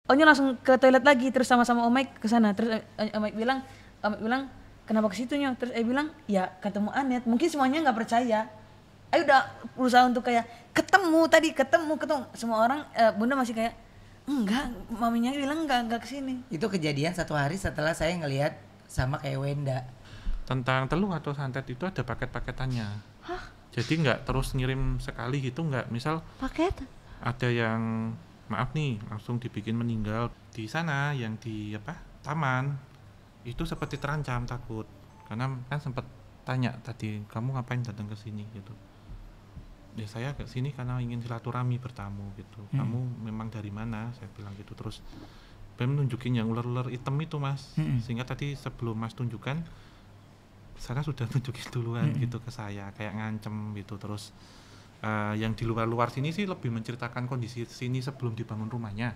Omnya langsung ke toilet lagi, terus sama-sama Om Mike ke sana. Terus Om Mike bilang kenapa ke situ Nyo? Terus bilang ya ketemu Anet. Mungkin semuanya nggak percaya. Ayo udah berusaha untuk kayak ketemu. Semua orang Bunda masih kayak enggak, maminya bilang enggak kesini. Itu kejadian 1 hari setelah saya ngelihat sama kayak Wenda. Tentang teluh atau santet itu ada paket-paketannya. Hah? Jadi nggak terus ngirim sekali gitu, nggak. Misal Paket? ada yang maaf nih langsung dibikin meninggal di sana, yang di taman itu seperti terancam, takut karena kan sempat tanya tadi, kamu ngapain datang ke sini gitu. Ya saya ke sini karena ingin silaturahmi bertamu gitu. Kamu memang dari mana, saya bilang gitu. Terus Bem nunjukin yang ular-ular hitam itu Mas. Sehingga tadi sebelum Mas tunjukkan, saya sudah nunjukin duluan gitu ke saya, kayak ngancem gitu. Terus yang di luar-luar sini sih lebih menceritakan kondisi sini sebelum dibangun rumahnya.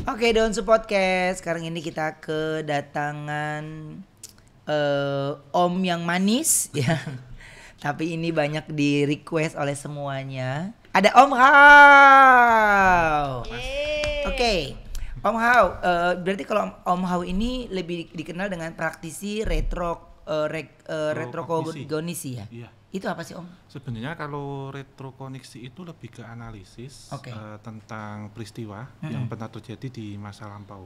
Oke, Daunsu Podcast. Sekarang ini kita kedatangan Om yang manis ya. Tapi ini banyak di request oleh semuanya. Ada Om Hao. Oke. Om Hao, berarti kalau Om Hao ini lebih dikenal dengan praktisi retrokognisi ya? Iya. Itu apa sih Om? Sebenarnya kalau retrokognisi itu lebih ke analisis tentang peristiwa yang pernah terjadi di masa lampau.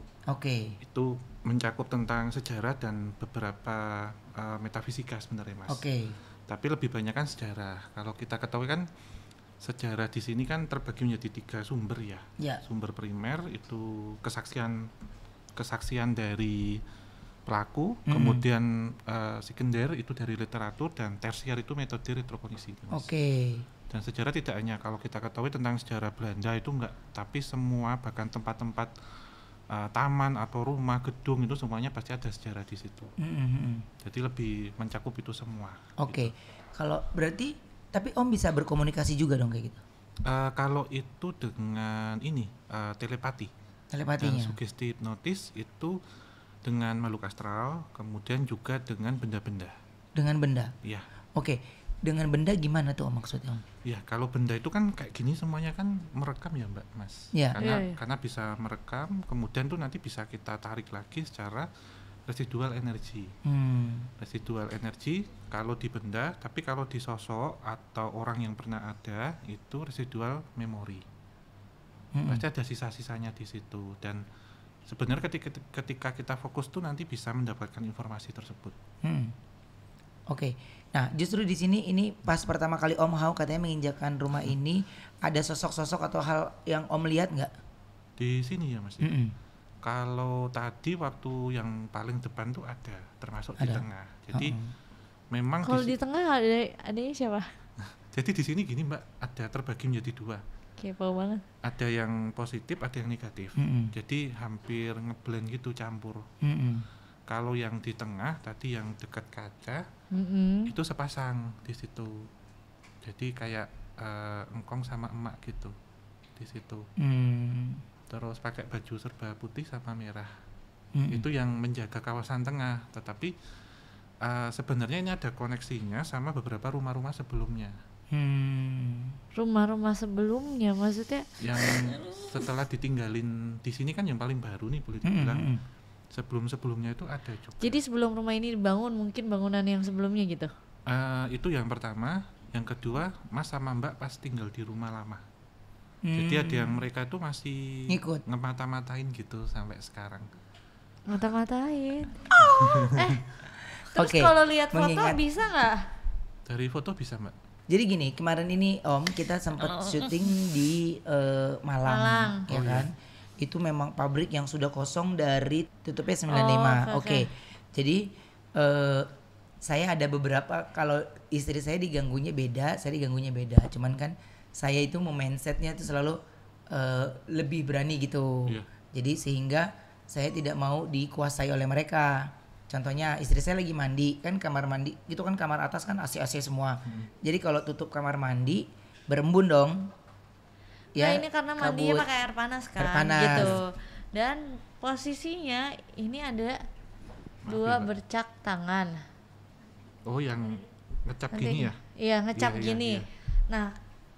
Itu mencakup tentang sejarah dan beberapa metafisika sebenarnya Mas. Tapi lebih banyak kan sejarah. Kalau kita ketahui kan sejarah di sini kan terbagi menjadi 3 sumber ya. Sumber primer itu kesaksian dari pelaku, kemudian sekunder itu dari literatur, dan tersier itu metode retrokognisi. Dan sejarah tidak hanya kalau kita ketahui tentang sejarah Belanda itu enggak, tapi semua bahkan tempat-tempat taman atau rumah, gedung itu semuanya pasti ada sejarah di situ. Jadi lebih mencakup itu semua. Gitu. Kalau berarti tapi Om bisa berkomunikasi juga dong kayak gitu? Kalau itu dengan ini telepati. Telepatinya. Dan sugesti hipnotis itu dengan makhluk astral, kemudian juga dengan benda-benda. Dengan benda? Iya. Dengan benda gimana tuh Om maksudnya Om? Ya kalau benda itu kan kayak gini semuanya kan merekam ya Mbak Mas. Karena bisa merekam, kemudian tuh nanti bisa kita tarik lagi secara residual energi. Residual energi kalau di benda, tapi kalau di sosok atau orang yang pernah ada itu residual memori. Pasti ada sisa-sisanya di situ, dan sebenarnya ketika kita fokus tuh nanti bisa mendapatkan informasi tersebut. Nah justru di sini ini pas pertama kali Om Hao katanya menginjakan rumah ini, ada sosok-sosok atau hal yang Om lihat nggak? Di sini ya Mas. Kalau tadi waktu yang paling depan tuh ada, termasuk di tengah. Jadi memang kalau di tengah adanya siapa? Jadi di sini gini Mbak, ada terbagi menjadi 2. Kepo banget. Ada yang positif, ada yang negatif. Jadi hampir ngeblend gitu, campur. Kalau yang di tengah tadi yang dekat kaca itu sepasang di situ. Jadi kayak engkong sama emak gitu di situ. Terus pakai baju serba putih sama merah. Itu yang menjaga kawasan tengah. Tetapi sebenarnya ini ada koneksinya sama beberapa rumah-rumah sebelumnya. Rumah-rumah sebelumnya maksudnya? Yang setelah ditinggalin di sini kan yang paling baru nih boleh dibilang. Sebelum-sebelumnya itu ada juga. Jadi sebelum rumah ini dibangun mungkin bangunan yang sebelumnya gitu? Itu yang pertama. Yang kedua Mas sama Mbak pas tinggal di rumah lama. Jadi ada yang mereka itu masih ngemata-matain gitu sampai sekarang. Mata-matain? Terus kalau lihat foto bisa nggak? Dari foto bisa Mbak. Jadi gini, kemarin ini Om kita sempat syuting di Malang. Ya kan? Itu memang pabrik yang sudah kosong dari tutupnya 95. Jadi saya ada beberapa, kalau istri saya diganggunya beda, saya diganggunya beda. Cuman kan saya itu mindsetnya itu selalu lebih berani gitu. Jadi sehingga saya tidak mau dikuasai oleh mereka. Contohnya istri saya lagi mandi, kan kamar mandi itu kan kamar atas kan AC semua. Jadi kalau tutup kamar mandi berembun dong. Nah ini karena mandinya pakai air panas kan gitu. Dan posisinya ini ada 2 bercak tangan. Yang ngecap gini ya? Iya, ngecap gini. Iya. Nah,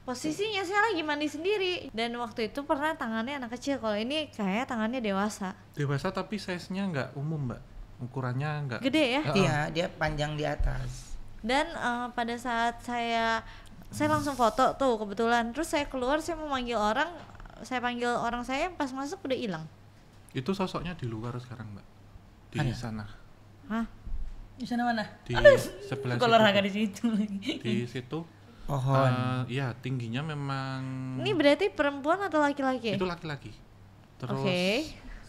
posisinya saya lagi mandi sendiri dan waktu itu pernah tangannya anak kecil. Kalau ini kayaknya tangannya dewasa. Dewasa tapi size-nya nggak umum, Mbak. Ukurannya nggak gede ya? Iya, dia panjang di atas. Dan pada saat saya langsung foto tuh kebetulan. Terus saya keluar, saya mau manggil orang, saya panggil orang saya, pas masuk udah hilang. Itu sosoknya di luar sekarang, Mbak. Di sana. Hah? Di sana mana? Di sebelah Kalau olahraga di situ lagi. Di situ. Pohon. Ya, tingginya memang. Ini berarti perempuan atau laki-laki? Itu laki-laki. Terus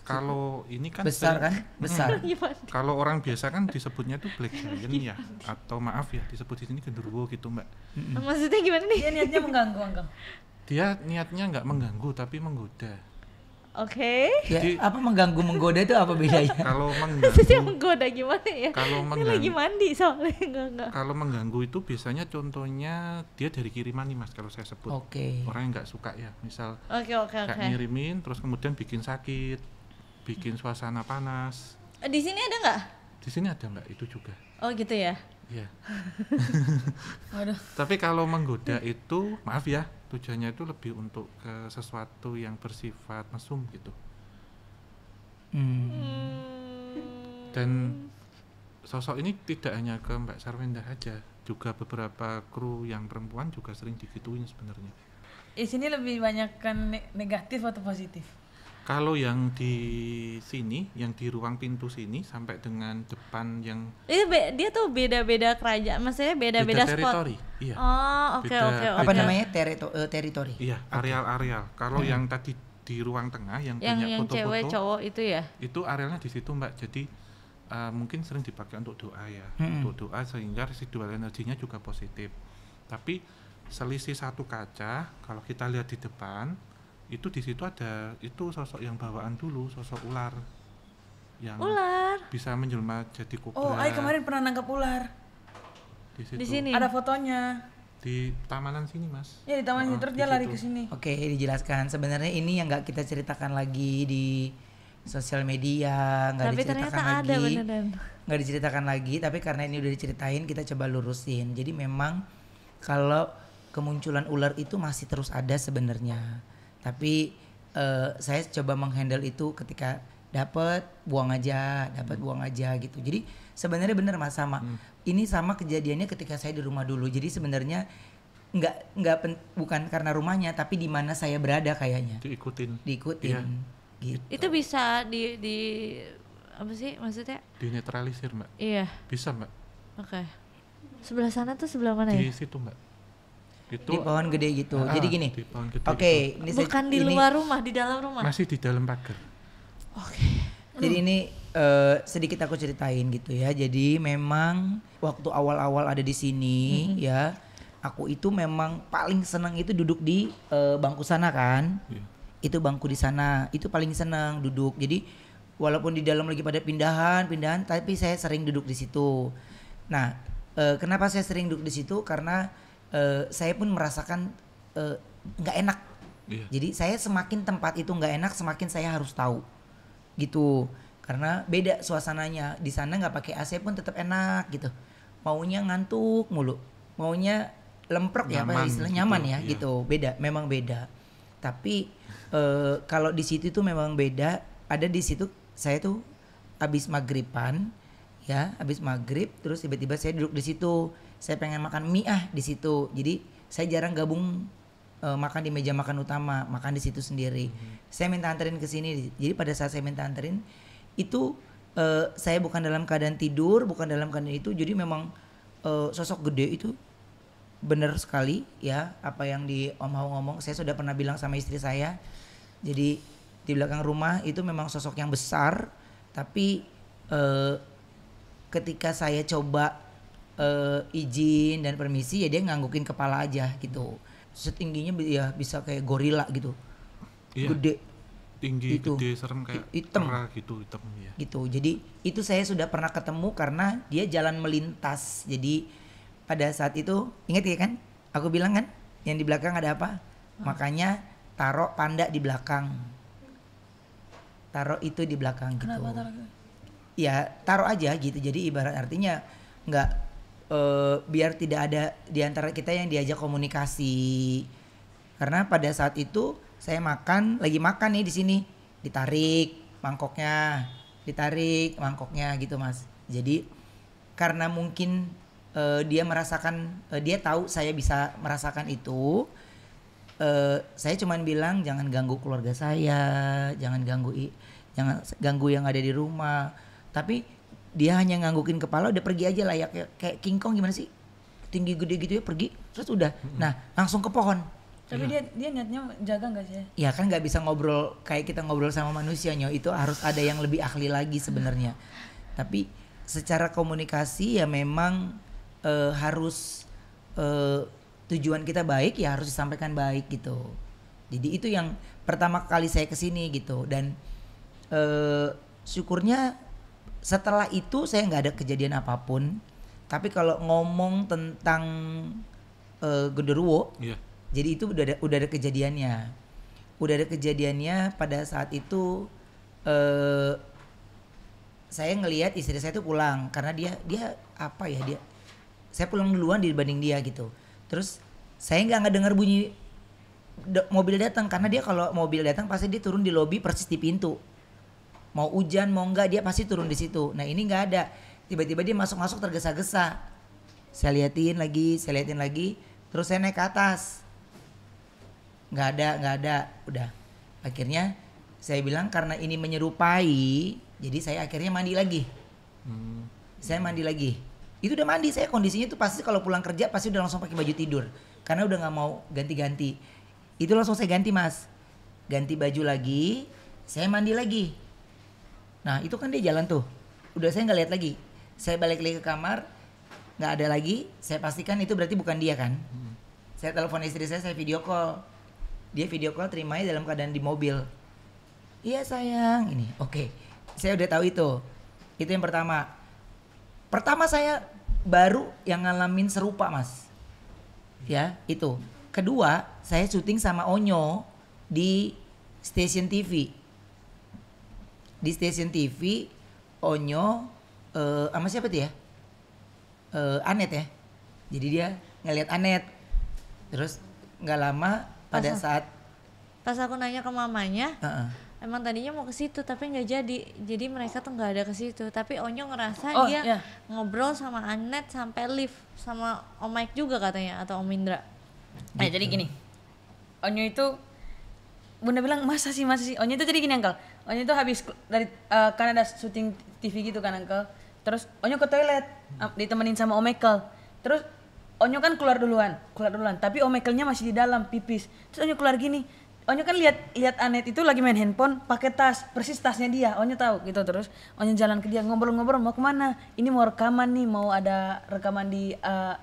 kalau ini kan besar kan? Besar. Kalau orang biasa kan disebutnya tuh black giant ya, atau maaf ya disebut di sini genderuwo gitu, Mbak. Maksudnya gimana nih? Dia niatnya mengganggu, Uncle. Dia niatnya nggak mengganggu tapi menggoda. Ya, apa mengganggu menggoda itu apa bedanya? Kalau mengganggu. Maksudnya menggoda gimana ya? Kalau mengganggu. Lagi mandi soalnya enggak. Kalau mengganggu itu biasanya contohnya dia dari kiriman nih Mas, kalau saya sebut. Orang yang nggak suka ya, misal kayak ngirimin terus kemudian bikin sakit, bikin suasana panas. Di sini ada nggak? Di sini ada Mbak, itu juga. Oh gitu ya? Iya. Tapi kalau menggoda itu, maaf ya, tujuannya itu lebih untuk ke sesuatu yang bersifat mesum gitu. Dan sosok ini tidak hanya ke Mbak Sarwenda aja, juga beberapa kru yang perempuan juga sering digituin sebenarnya. Di sini lebih banyak kan negatif atau positif? Kalau yang di sini, yang di ruang pintu sini sampai dengan depan yang dia tuh beda-beda kerajaan, maksudnya beda-beda spot. Teritori, iya. Oh, oke. Apa namanya? Teritori. Iya, areal-areal. Kalau yang tadi di ruang tengah yang banyak foto-foto, cewek cowok itu ya? Itu arealnya di situ, Mbak. Jadi mungkin sering dipakai untuk doa ya, untuk doa sehingga residual energinya juga positif. Tapi selisih satu kaca, kalau kita lihat di depan, itu di situ ada itu sosok yang bawaan dulu, sosok ular yang bisa menjelma jadi kobra. Oh, Ai kemarin pernah nangkap ular di sini. Ada fotonya di tamanan sini, Mas. Ya, di taman terus dia lari ke sini. Oke, dijelaskan. Sebenarnya ini yang nggak kita ceritakan lagi di sosial media, nggak diceritakan lagi. Nggak diceritakan lagi, tapi karena ini udah diceritain, kita coba lurusin. Jadi memang kalau kemunculan ular itu masih terus ada sebenarnya. Tapi saya coba menghandle itu ketika dapat buang aja gitu. Jadi sebenarnya benar Mas sama. Ini sama kejadiannya ketika saya di rumah dulu. Jadi sebenarnya bukan karena rumahnya, tapi di mana saya berada kayaknya. Diikutin. Iya. Gitu. Itu bisa di apa sih maksudnya? Dinetralisir, Mbak. Iya. Bisa, Mbak. Oke. Sebelah sana tuh sebelah mana ya? Di situ, Mbak. Itu di pohon gede gitu. Jadi gini. Oke, ini bukan di luar rumah, di dalam rumah. Masih di dalam pagar. Oke. Jadi ini sedikit aku ceritain gitu ya. Jadi memang waktu awal-awal ada di sini ya, aku itu memang paling senang itu duduk di bangku sana kan. Itu bangku di sana, itu paling senang duduk. Jadi walaupun di dalam lagi pada pindahan, tapi saya sering duduk di situ. Nah, kenapa saya sering duduk di situ? Karena saya pun merasakan nggak enak. Jadi saya semakin tempat itu nggak enak, semakin saya harus tahu gitu. Karena beda suasananya. Di sana nggak pakai AC pun tetap enak gitu. Maunya ngantuk mulu, maunya lemprek ya, apa istilahnya, nyaman ya gitu. Beda, memang beda. Tapi kalau di situ itu memang beda. Ada di situ saya tuh habis maghriban ya, habis maghrib terus tiba-tiba saya duduk di situ. Saya pengen makan mie di situ. Jadi saya jarang gabung makan di meja makan utama, makan di situ sendiri. Saya minta anterin ke sini. Jadi pada saat saya minta anterin itu saya bukan dalam keadaan tidur, bukan dalam keadaan itu. Jadi memang sosok gede itu benar sekali ya apa yang di Om Hao ngomong. Saya sudah pernah bilang sama istri saya. Jadi di belakang rumah itu memang sosok yang besar, tapi ketika saya coba izin dan permisi ya dia nganggukin kepala aja gitu. Setingginya ya bisa kayak gorila gitu. Iya, gede. Tinggi, gitu. Gede, serem kayak hitam gitu, hitam ya. Gitu. Jadi itu saya sudah pernah ketemu karena dia jalan melintas. Jadi pada saat itu ingat ya kan? Aku bilang kan yang di belakang ada apa? Makanya taruh panda di belakang. Taruh itu di belakang gitu. Kenapa taruh? Ya taruh aja gitu. Jadi ibarat artinya nggak biar tidak ada di antara kita yang diajak komunikasi. Karena pada saat itu saya lagi makan nih di sini, ditarik mangkoknya gitu Mas. Jadi karena mungkin dia dia tahu saya bisa merasakan itu, saya cuman bilang jangan ganggu keluarga saya, jangan ganggu yang ada di rumah. Tapi dia hanya nganggukin kepala, udah pergi aja lah ya, kayak King Kong gimana sih, tinggi gede gitu ya, pergi terus udah. Nah langsung ke pohon. Tapi dia niatnya jaga nggak sih? Ya kan nggak bisa ngobrol kayak kita ngobrol sama manusia, itu harus ada yang lebih ahli lagi sebenarnya. Tapi secara komunikasi ya memang harus tujuan kita baik, ya harus disampaikan baik gitu. Jadi itu yang pertama kali saya kesini gitu. Dan syukurnya setelah itu saya nggak ada kejadian apapun. Tapi kalau ngomong tentang genderuwo, jadi itu udah ada kejadiannya pada saat itu. Saya ngelihat istri saya tuh pulang karena dia saya pulang duluan dibanding dia gitu. Terus saya nggak dengar bunyi mobil datang, karena dia kalau mobil datang pasti dia turun di lobi persis di pintu. Mau hujan mau enggak dia pasti turun di situ. Nah ini nggak ada, tiba-tiba dia masuk tergesa-gesa. Saya liatin lagi, terus saya naik ke atas, nggak ada. Udah, akhirnya saya bilang karena ini menyerupai, jadi saya akhirnya mandi lagi. Saya mandi lagi. Itu udah mandi, saya kondisinya tuh pasti kalau pulang kerja pasti udah langsung pakai baju tidur, karena udah nggak mau ganti-ganti. Itu langsung saya ganti Mas, ganti baju lagi, saya mandi lagi. Nah itu kan dia jalan tuh, udah saya nggak lihat lagi. Saya balik lagi ke kamar, nggak ada lagi. Saya pastikan itu berarti bukan dia kan. Saya telepon istri saya video call. Dia video call, terimanya dalam keadaan di mobil. Iya sayang, ini oke. Saya udah tahu itu. Itu yang pertama. Saya baru yang ngalamin serupa Mas. Ya itu. Kedua, saya syuting sama Onyo di stasiun TV. Di stasiun TV Onyo sama siapa tuh ya? Anet ya. Jadi dia ngelihat Anet. Terus nggak lama pada saat pas aku nanya ke mamanya, emang tadinya mau ke situ tapi nggak jadi mereka tuh nggak ada ke situ. Tapi Onyo ngerasa dia ngobrol sama Anet sampai live sama Om Mike juga katanya, atau Om Indra. Nah jadi gini, Onyo itu Bunda bilang masa sih Onyo itu jadi gini Uncle. Onyo itu habis dari kan ada syuting TV gitu kan Uncle. Terus Onyo ke toilet ditemenin sama Om Michael. Terus Onyo kan keluar duluan. Tapi Om Michaelnya masih di dalam pipis. Terus Onyo keluar gini. Onyo kan lihat Anet itu lagi main handphone pakai tas, persis tasnya dia. Onyo tahu gitu. Terus Onyo jalan ke dia, ngobrol-ngobrol, mau kemana? Ini mau rekaman nih, mau ada rekaman di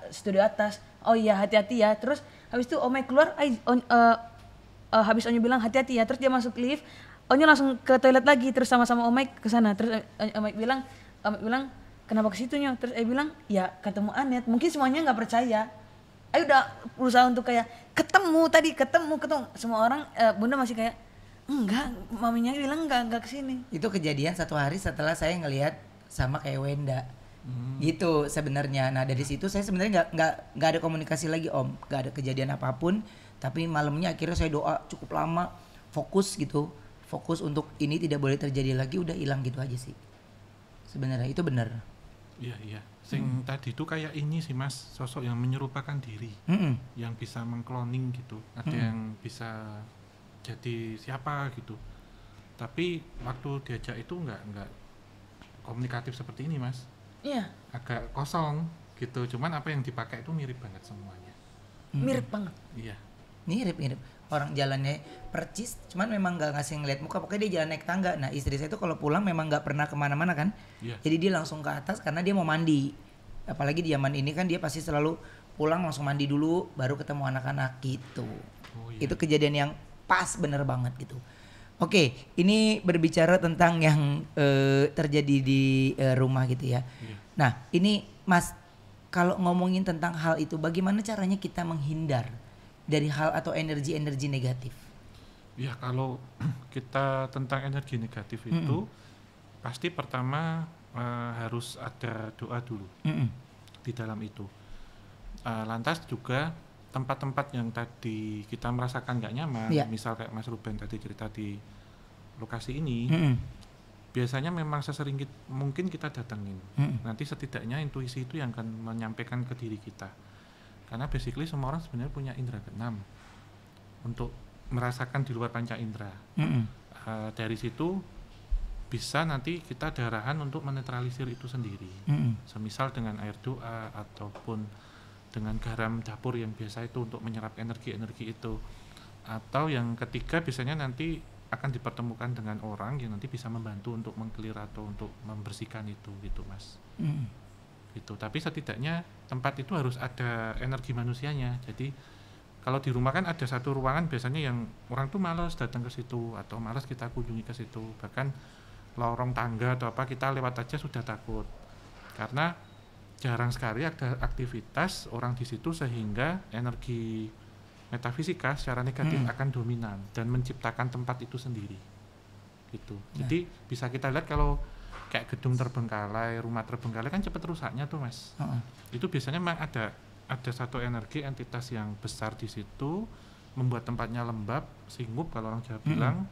studio atas. Oh iya hati-hati ya. Terus habis itu Om Mike keluar, habis Onyo bilang hati-hati ya. Terus dia masuk lift, Onyo langsung ke toilet lagi. Terus sama Om Mike ke sana. Terus Om Mike bilang kenapa ke situ Nyo? Terus bilang ya ketemu Anet. Mungkin semuanya nggak percaya. Udah berusaha untuk kayak ketemu. Semua orang Bunda masih kayak enggak, maminya bilang enggak kesini. Itu kejadian 1 hari setelah saya ngelihat sama kayak Wenda. Gitu sebenarnya. Nah dari situ saya sebenarnya nggak ada komunikasi lagi Om, nggak ada kejadian apapun. Tapi malamnya akhirnya saya doa cukup lama, fokus untuk ini tidak boleh terjadi lagi, udah hilang gitu aja sih. Sebenarnya itu benar. Iya. Sing tadi itu kayak ini sih Mas, sosok yang menyerupakan diri, yang bisa mengkloning gitu. Ada yang bisa jadi siapa gitu. Tapi waktu diajak itu nggak komunikatif seperti ini Mas. Iya. Agak kosong gitu. Cuman apa yang dipakai itu mirip banget semuanya. Mirip banget. Iya. Mirip. Orang jalannya percis, cuman memang nggak ngasih ngeliat muka. Pokoknya dia jalan naik tangga. Nah istri saya tuh kalau pulang memang nggak pernah kemana-mana kan. Jadi dia langsung ke atas karena dia mau mandi. Apalagi di zaman ini kan dia pasti selalu pulang langsung mandi dulu, baru ketemu anak-anak gitu. Itu kejadian yang pas bener banget gitu. Oke, ini berbicara tentang yang terjadi di rumah gitu ya. Nah ini Mas, kalau ngomongin tentang hal itu, bagaimana caranya kita menghindar dari hal atau energi-energi negatif? Ya kalau kita tentang energi negatif itu pasti pertama harus ada doa dulu. di dalam itu. Lantas juga tempat-tempat yang tadi kita merasakan nggak nyaman, misal kayak Mas Ruben tadi cerita di lokasi ini, biasanya memang sesering mungkin kita datengin. Nanti setidaknya intuisi itu yang akan menyampaikan ke diri kita. Karena basically semua orang sebenarnya punya indera keenam untuk merasakan di luar panca indera. Dari situ bisa nanti kita ada arahan untuk menetralisir itu sendiri. Semisal dengan air doa ataupun dengan garam dapur yang biasa itu untuk menyerap energi-energi itu. Atau yang ketiga biasanya nanti akan dipertemukan dengan orang yang nanti bisa membantu untuk mengclear atau untuk membersihkan itu gitu Mas. Gitu. Tapi setidaknya tempat itu harus ada energi manusianya. Jadi kalau di rumah kan ada satu ruangan biasanya yang orang tuh malas datang ke situ atau malas kita kunjungi ke situ. Bahkan lorong tangga atau apa kita lewat aja sudah takut. Karena jarang sekali ada aktivitas orang di situ sehingga energi metafisika secara negatif akan dominan dan menciptakan tempat itu sendiri. Gitu. Jadi bisa kita lihat kalau kayak gedung terbengkalai, rumah terbengkalai kan cepat rusaknya tuh Mas. Itu biasanya memang ada satu energi entitas yang besar di situ membuat tempatnya lembab, singup kalau orang Jawa bilang,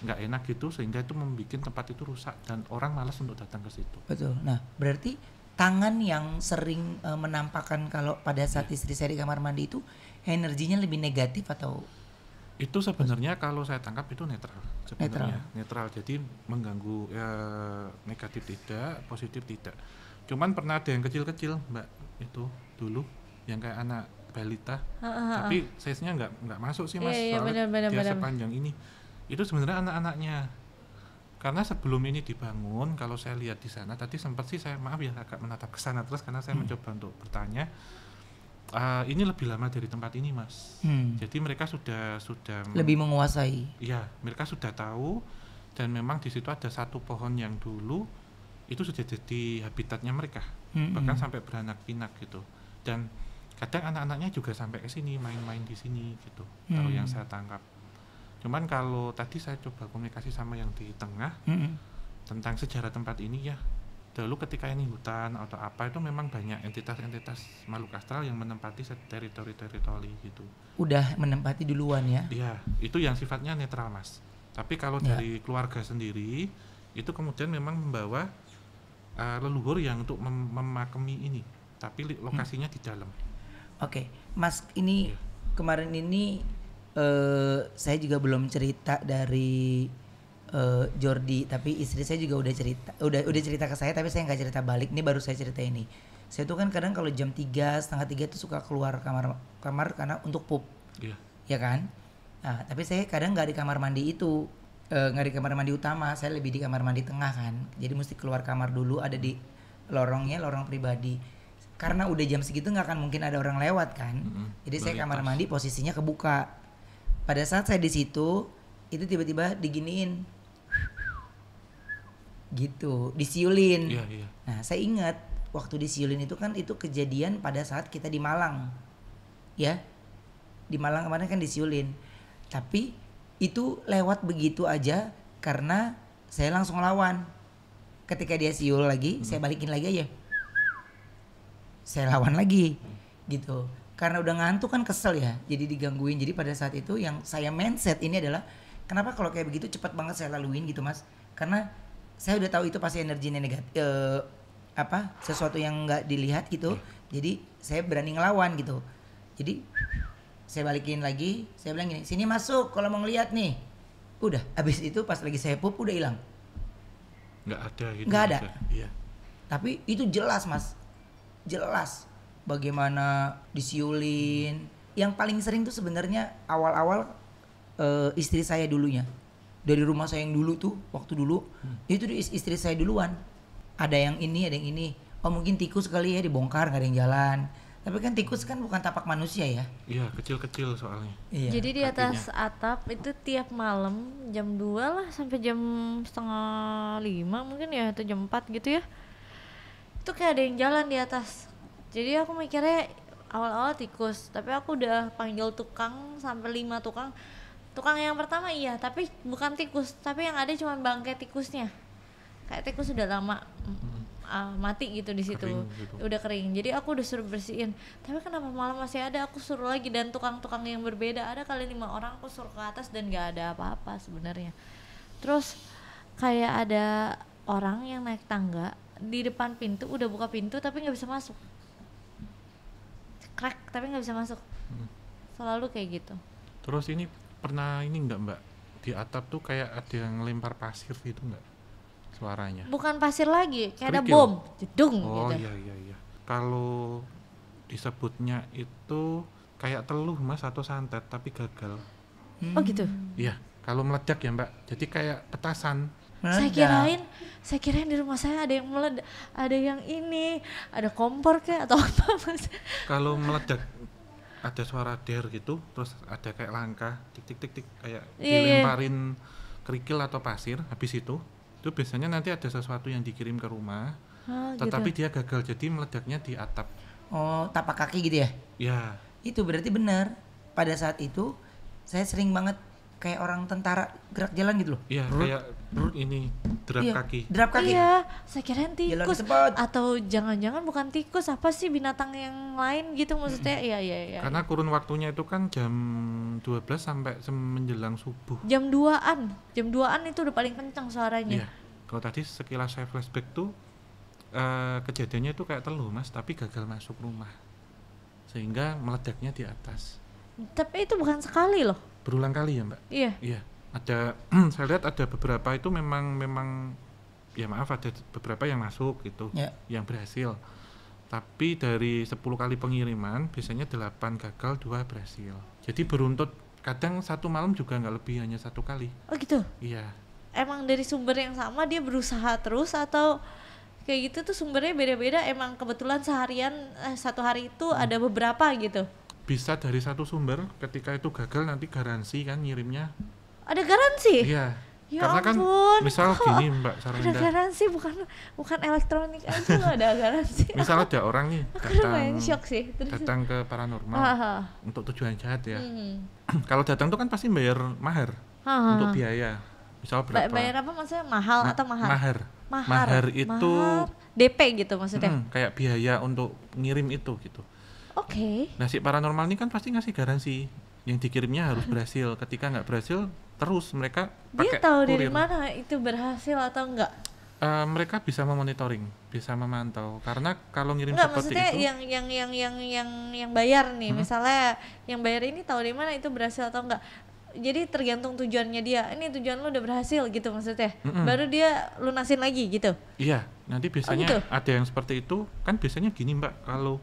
nggak enak gitu sehingga itu membuat tempat itu rusak dan orang malas untuk datang ke situ. Betul. Nah, berarti tangan yang sering menampakkan kalau pada saat istri saya di kamar mandi itu energinya lebih negatif atau itu sebenarnya kalau saya tangkap itu netral sebenarnya. Netral. Jadi mengganggu negatif tidak, positif tidak. Cuman pernah ada yang kecil-kecil Mbak itu dulu yang kayak anak balita, tapi size-nya nggak masuk sih Mas, soalnya dia sepanjang ini. Itu sebenarnya anak-anaknya. Karena sebelum ini dibangun, kalau saya lihat di sana tadi sempat sih saya maaf ya agak menatap ke sana terus karena saya mencoba untuk bertanya. Ini lebih lama dari tempat ini Mas. Jadi mereka sudah lebih menguasai. Iya, mereka sudah tahu dan memang di situ ada satu pohon yang dulu itu sudah jadi habitatnya mereka. Bahkan sampai beranak pinak gitu. Dan kadang anak-anaknya juga sampai ke sini main-main di sini gitu. Kalau yang saya tangkap. Cuman kalau tadi saya coba komunikasi sama yang di tengah tentang sejarah tempat ini ya. Dulu ketika ini hutan atau apa itu memang banyak entitas-entitas makhluk astral yang menempati teritori-teritori gitu. Udah menempati duluan ya? Iya, itu yang sifatnya netral Mas. Tapi kalau dari keluarga sendiri itu kemudian memang membawa leluhur yang untuk memakami ini. Tapi lokasinya di dalam. Oke, Mas ini kemarin ini saya juga belum cerita dari Jordi, tapi istri saya juga udah cerita ke saya, tapi saya nggak cerita balik. Ini baru saya cerita ini. Saya tuh kan kadang kalau jam 3, setengah 3 tuh suka keluar kamar karena untuk pup, ya kan. Nah, tapi saya kadang nggak di kamar mandi itu, nggak di kamar mandi utama. Saya lebih di kamar mandi tengah kan. Jadi mesti keluar kamar dulu, ada di lorong pribadi. Karena udah jam segitu nggak akan mungkin ada orang lewat kan. Jadi saya kamar mandi posisinya kebuka. Pada saat saya di situ, itu tiba-tiba diginiin. Gitu, disiulin. Nah, saya ingat waktu disiulin itu kan itu kejadian pada saat kita di Malang. Ya. Di Malang kemarin kan disiulin. Tapi itu lewat begitu aja karena saya langsung lawan. Ketika dia siul lagi, saya balikin lagi aja. Saya lawan lagi. Gitu. Karena udah ngantuk kan kesel ya. Jadi digangguin. Jadi pada saat itu yang saya mindset ini adalah kenapa kalau kayak begitu cepat banget saya laluin gitu Mas. Karena saya udah tahu itu pasti energinya negatif, sesuatu yang nggak dilihat gitu. Jadi saya berani ngelawan gitu. Jadi saya balikin lagi, saya bilang gini, sini masuk kalau mau ngeliat nih. Udah, abis itu pas lagi saya pup udah hilang. Nggak ada gitu. Nggak ada. Iya. Tapi itu jelas Mas, jelas bagaimana disiulin. Yang paling sering tuh sebenarnya awal-awal istri saya dulunya. Dari rumah saya yang dulu tuh, waktu dulu itu istri saya duluan. Ada yang ini, ada yang ini. Oh mungkin tikus kali ya dibongkar nggak ada yang jalan. Tapi kan tikus kan bukan tapak manusia ya. Iya kecil-kecil soalnya. Iya. Jadi di atas atap itu tiap malam jam 2 lah sampai jam 4:30 mungkin ya atau jam 4 gitu ya. Itu kayak ada yang jalan di atas. Jadi aku mikirnya awal-awal tikus. Tapi aku udah panggil tukang sampai 5 tukang. Tukang yang pertama iya, tapi bukan tikus, tapi yang ada cuma bangkai tikusnya. Kayak tikus sudah lama mati gitu di situ, gitu. Udah kering. Jadi aku udah suruh bersihin. Tapi kenapa malam masih ada? Aku suruh lagi, dan tukang-tukang yang berbeda ada kali 5 orang, aku suruh ke atas dan nggak ada apa-apa sebenarnya. Terus kayak ada orang yang naik tangga di depan pintu, udah buka pintu tapi nggak bisa masuk. Crack tapi nggak bisa masuk. Selalu kayak gitu. Terus ini pernah ini nggak Mbak, di atap tuh kayak ada yang lempar pasir gitu nggak? Suaranya bukan pasir lagi, kayak ada bom jedung gitu. Iya. Kalau disebutnya itu kayak teluh Mas atau santet tapi gagal. Oh gitu. Iya, kalau meledak ya Mbak, jadi kayak petasan. Saya kirain di rumah saya ada yang meledak, ada yang ini, ada kompor kayak atau apa Mas. Kalau meledak ada suara der gitu, terus ada kayak langkah tik kayak dilemparin kerikil atau pasir. Habis itu biasanya nanti ada sesuatu yang dikirim ke rumah, tetapi gitu. Dia gagal, jadi meledaknya di atap. Oh, tapak kaki gitu ya? Ya. Itu berarti benar. Pada saat itu saya sering banget kayak orang tentara gerak jalan gitu loh. Iya, kayak ini derap kaki. Derap kaki. Iya, saya kirain tikus atau jangan-jangan bukan tikus, apa sih binatang yang lain gitu maksudnya. Iya. Karena kurun waktunya itu kan jam 12 sampai menjelang subuh. Jam 2-an itu udah paling kencang suaranya. Iya. Kalau tadi sekilas saya flashback tuh kejadiannya itu kayak teluh Mas, tapi gagal masuk rumah. Sehingga meledaknya di atas. Tapi itu bukan sekali loh. Berulang kali ya Mbak? Iya. Ada saya lihat ada beberapa itu memang ya maaf, ada beberapa yang masuk gitu, yang berhasil. Tapi dari 10 kali pengiriman biasanya 8 gagal, 2 berhasil. Jadi beruntut, kadang satu malam juga nggak lebih, hanya 1 kali. Oh gitu? Iya. Emang dari sumber yang sama dia berusaha terus atau kayak gitu tuh sumbernya beda-beda, emang kebetulan seharian satu hari itu ada beberapa gitu? Bisa dari satu sumber, ketika itu gagal nanti garansi kan ngirimnya. Ada garansi? Iya. Ya karena ampun, kan misal gini Mbak Saranda. Ada garansi, bukan elektronik aja loh ada garansi. Misal ada orang nih datang ke paranormal untuk tujuan jahat ya. Kalau datang tuh kan pasti bayar mahar untuk biaya. Misal berapa? Bayar apa maksudnya, mahal atau mahar? Mahar itu DP gitu maksudnya. Kayak biaya untuk ngirim itu gitu. Oke. Nah si paranormal ini kan pasti ngasih garansi yang dikirimnya harus berhasil. Ketika nggak berhasil, terus mereka pakai dia tahu kurir. Dari mana itu berhasil atau enggak? Mereka bisa memonitoring, bisa memantau. Karena kalau ngirim enggak, seperti maksudnya itu, yang bayar nih, misalnya yang bayar ini tahu di mana itu berhasil atau enggak. Jadi tergantung tujuannya dia. Ini tujuan lu udah berhasil gitu maksudnya. Baru dia lunasin lagi gitu. Iya, nanti biasanya gitu? Ada yang seperti itu. Kan biasanya gini Mbak, kalau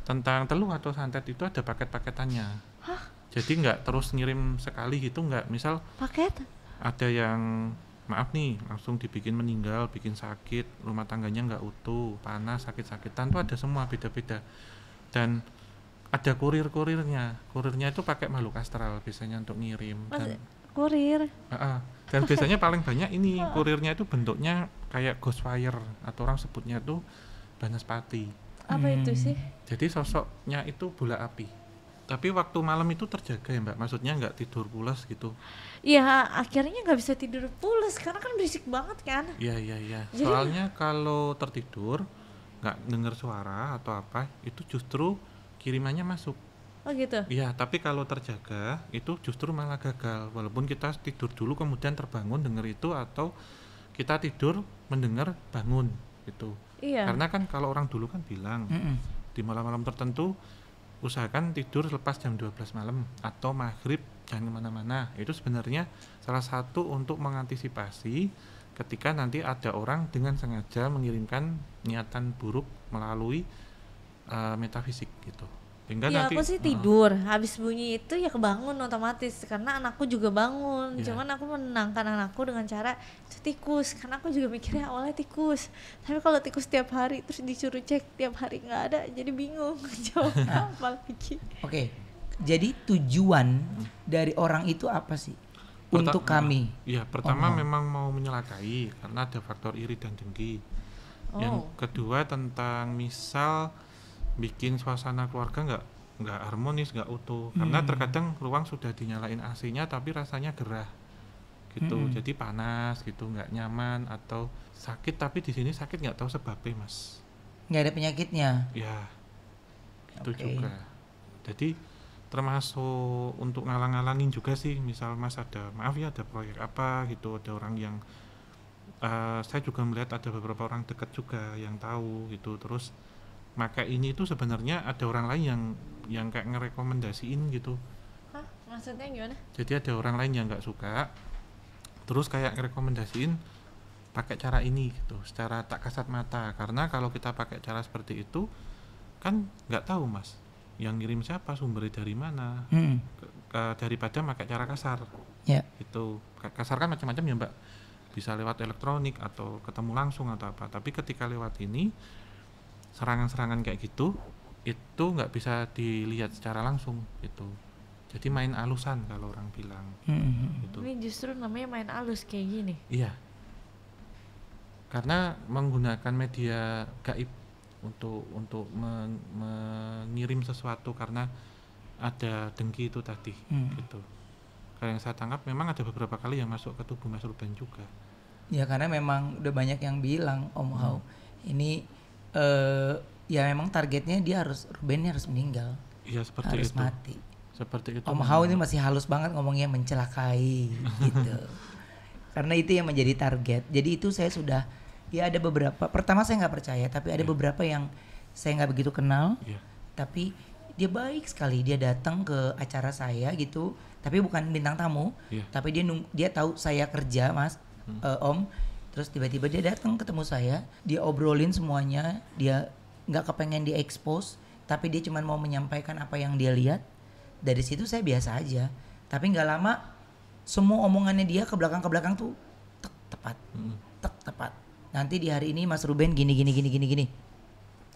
tentang teluh atau santet itu ada paket-paketannya. Hah? Jadi nggak terus ngirim sekali gitu, nggak. Misal paket ada yang maaf nih langsung dibikin meninggal, bikin sakit, rumah tangganya nggak utuh, panas, sakit-sakitan, tuh ada semua beda-beda. Dan ada kurirnya itu pakai makhluk astral biasanya untuk ngirim. Kurir. Dan biasanya paling banyak ini kurirnya itu bentuknya kayak ghostwire atau orang sebutnya tuh banaspati. Apa itu sih? Jadi sosoknya itu bola api. Tapi waktu malam itu terjaga ya Mbak, maksudnya nggak tidur pulas gitu. Iya, akhirnya nggak bisa tidur pulas karena kan berisik banget kan. Iya. Soalnya kalau tertidur nggak dengar suara atau apa, itu justru kirimannya masuk. Oh gitu? Iya, tapi kalau terjaga itu justru malah gagal. Walaupun kita tidur dulu kemudian terbangun dengar itu, atau kita tidur mendengar bangun gitu. Iya. Karena kan kalau orang dulu kan bilang di malam-malam tertentu usahakan tidur lepas jam 12 malam atau maghrib jangan kemana-mana. Itu sebenarnya salah satu untuk mengantisipasi ketika nanti ada orang dengan sengaja mengirimkan niatan buruk melalui metafisik gitu. Hingga ya nanti, aku sih tidur, habis bunyi itu ya kebangun otomatis karena anakku juga bangun. Cuman aku menenangkan anakku dengan cara itu tikus, karena aku juga mikirnya awalnya tikus. Tapi kalau tikus tiap hari terus disuruh cek tiap hari nggak ada, jadi bingung jawab apa lagi. Oke, jadi tujuan dari orang itu apa sih untuk kami? Ya pertama memang mau menyelakai karena ada faktor iri dan dengki. Yang kedua tentang misal bikin suasana keluarga nggak harmonis, nggak utuh. Karena terkadang ruang sudah dinyalain AC-nya tapi rasanya gerah. gitu. Jadi panas gitu, nggak nyaman atau sakit, tapi di sini sakit nggak tahu sebabnya mas. Nggak ada penyakitnya? Ya, itu juga. Jadi termasuk untuk ngalang-ngalangin juga sih, misal mas ada, maaf ya ada proyek apa gitu, ada orang yang saya juga melihat ada beberapa orang dekat juga yang tahu gitu, terus maka ini itu sebenarnya ada orang lain yang kayak ngerekomendasiin gitu. Hah? Maksudnya gimana? Jadi ada orang lain yang nggak suka, terus kayak ngerekomendasiin pakai cara ini gitu, secara tak kasat mata, karena kalau kita pakai cara seperti itu kan nggak tahu mas yang ngirim siapa, sumbernya dari mana, daripada pakai cara kasar. Itu kasar kan macam-macam ya mbak, bisa lewat elektronik atau ketemu langsung atau apa, tapi ketika lewat ini serangan-serangan kayak gitu itu nggak bisa dilihat secara langsung gitu, jadi main alusan kalau orang bilang. Gitu. Ini justru namanya main alus kayak gini. Iya, karena menggunakan media gaib untuk mengirim sesuatu karena ada dengki itu tadi gitu. Kalau yang saya tangkap memang ada beberapa kali yang masuk ke tubuh Mas Ruben juga. Ya karena memang udah banyak yang bilang Om Hao ini ya memang targetnya dia Ruben harus meninggal. Iya seperti harus itu. Mati. Seperti itu. Om Hao ini masih halus banget ngomongnya, mencelakai gitu. Karena itu yang menjadi target. Jadi itu saya sudah, ya ada beberapa, pertama saya nggak percaya, tapi ada beberapa yang saya nggak begitu kenal, tapi dia baik sekali, dia datang ke acara saya gitu, tapi bukan bintang tamu, tapi dia tahu saya kerja mas, Om, terus tiba-tiba dia datang ketemu saya, dia obrolin semuanya, dia nggak kepengen di expose, tapi dia cuma mau menyampaikan apa yang dia lihat. Dari situ saya biasa aja, tapi nggak lama semua omongannya dia ke belakang tuh tepat. Nanti di hari ini Mas Ruben gini.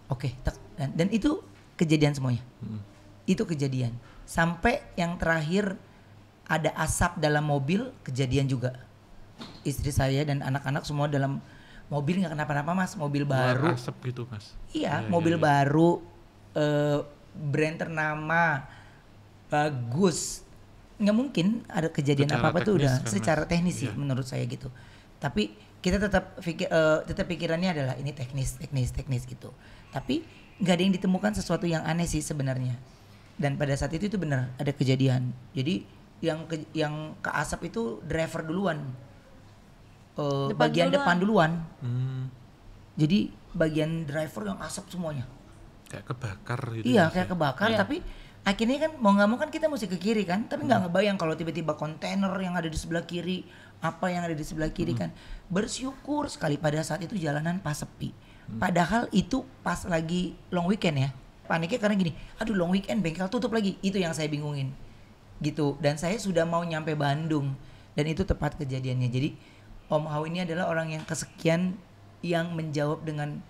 Oke, dan itu kejadian semuanya. Itu kejadian. Sampai yang terakhir ada asap dalam mobil, kejadian juga. Istri saya dan anak-anak semua dalam mobil nggak kenapa-napa mas, mobil baru. Asap gitu mas. Iya, mobil baru, brand ternama, bagus. Nggak mungkin ada kejadian apa-apa tuh udah kan, secara teknis sih menurut saya gitu. Tapi kita tetap pikirannya adalah ini teknis gitu. Tapi nggak ada yang ditemukan sesuatu yang aneh sih sebenarnya. Dan pada saat itu benar ada kejadian. Jadi yang ke asap itu driver duluan, bagian depan duluan. Jadi bagian driver yang asap semuanya. Kayak kebakar gitu. Iya kayak kebakar tapi akhirnya kan mau nggak mau kan kita mesti ke kiri kan, tapi nggak ngebayang kalau tiba-tiba kontainer yang ada di sebelah kiri, apa yang ada di sebelah kiri kan. Bersyukur sekali pada saat itu jalanan pas sepi. Padahal itu pas lagi long weekend ya. Paniknya karena gini, aduh long weekend bengkel tutup lagi, itu yang saya bingungin gitu. Dan saya sudah mau nyampe Bandung dan itu tepat kejadiannya. Jadi Om Hao ini adalah orang yang kesekian yang menjawab dengan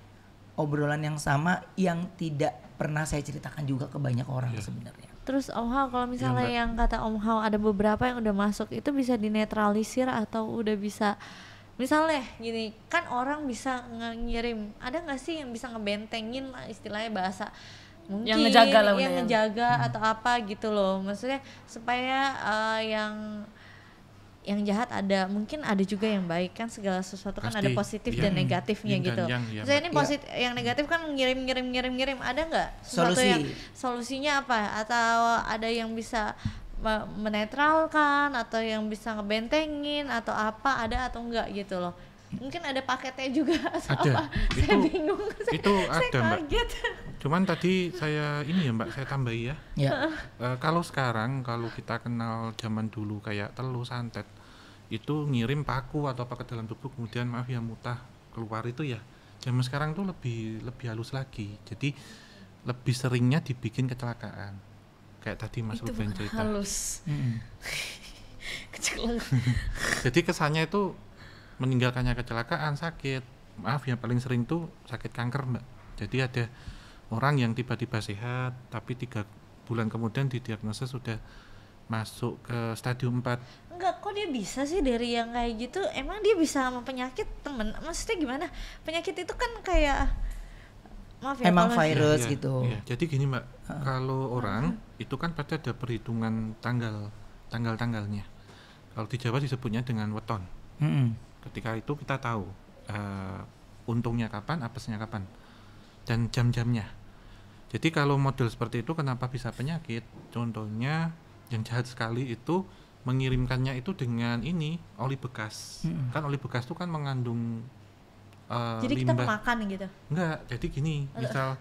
obrolan yang sama yang tidak pernah saya ceritakan juga ke banyak orang sebenarnya. Terus Om Hao kalau misalnya yang kata Om Hao ada beberapa yang udah masuk, itu bisa dinetralisir atau udah bisa, misalnya gini kan orang bisa ngirim, ada nggak sih yang bisa ngebentengin istilahnya bahasa mungkin yang ngejaga lah, yang ngejaga atau apa gitu loh, maksudnya supaya yang jahat ada, mungkin ada juga yang baik kan, segala sesuatu kan ada positif dan negatifnya gitu. Saya ini positif, yang negatif kan ngirim, ada nggak sesuatu yang solusinya apa? Atau ada yang bisa menetralkan atau yang bisa ngebentengin atau apa, ada atau enggak gitu loh? Mungkin ada paketnya juga atau ada. Apa? Saya bingung. Itu saya ada kaget. Mbak. Cuman tadi saya ini ya Mbak, saya tambahi ya. Kalau sekarang kalau kita kenal zaman dulu kayak telu santet, itu ngirim paku atau apa ke dalam tubuh kemudian maaf ya mutah keluar, itu ya zaman sekarang tuh lebih halus lagi. Jadi lebih seringnya dibikin kecelakaan kayak tadi Mas Ruben cerita. Halus. Kecelakaan. Jadi kesannya itu meninggalkannya kecelakaan, sakit, maaf ya paling sering tuh sakit kanker Mbak. Jadi ada orang yang tiba-tiba sehat tapi 3 bulan kemudian didiagnosa sudah masuk ke stadium 4. Enggak, kok dia bisa sih dari yang kayak gitu? Emang dia bisa sama penyakit maksudnya gimana? Penyakit itu kan kayak maaf ya, emang virus gitu. Iya. Jadi gini Mbak, kalau orang itu kan pasti ada perhitungan tanggalnya. Kalau di Jawa disebutnya dengan weton. Ketika itu kita tahu untungnya kapan, apesnya kapan, dan jam-jamnya. Jadi kalau model seperti itu kenapa bisa penyakit? Contohnya yang jahat sekali itu mengirimkannya itu dengan ini oli bekas. Kan oli bekas itu kan mengandung jadi limbah. Kita kemakan gitu? Enggak, jadi gini, misal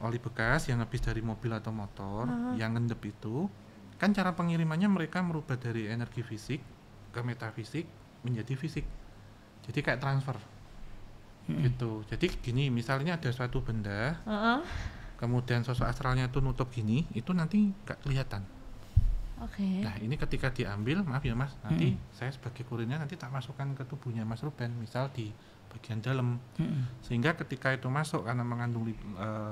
oli bekas yang habis dari mobil atau motor yang ngendep itu, kan cara pengirimannya mereka merubah dari energi fisik ke metafisik menjadi fisik. Jadi kayak transfer. Gitu. Jadi gini, misalnya ada suatu benda, kemudian sosok astralnya itu nutup gini, itu nanti nggak kelihatan. Nah ini ketika diambil, maaf ya Mas, nanti saya sebagai kurirnya nanti tak masukkan ke tubuhnya Mas Ruben, misal di bagian dalam, sehingga ketika itu masuk karena mengandung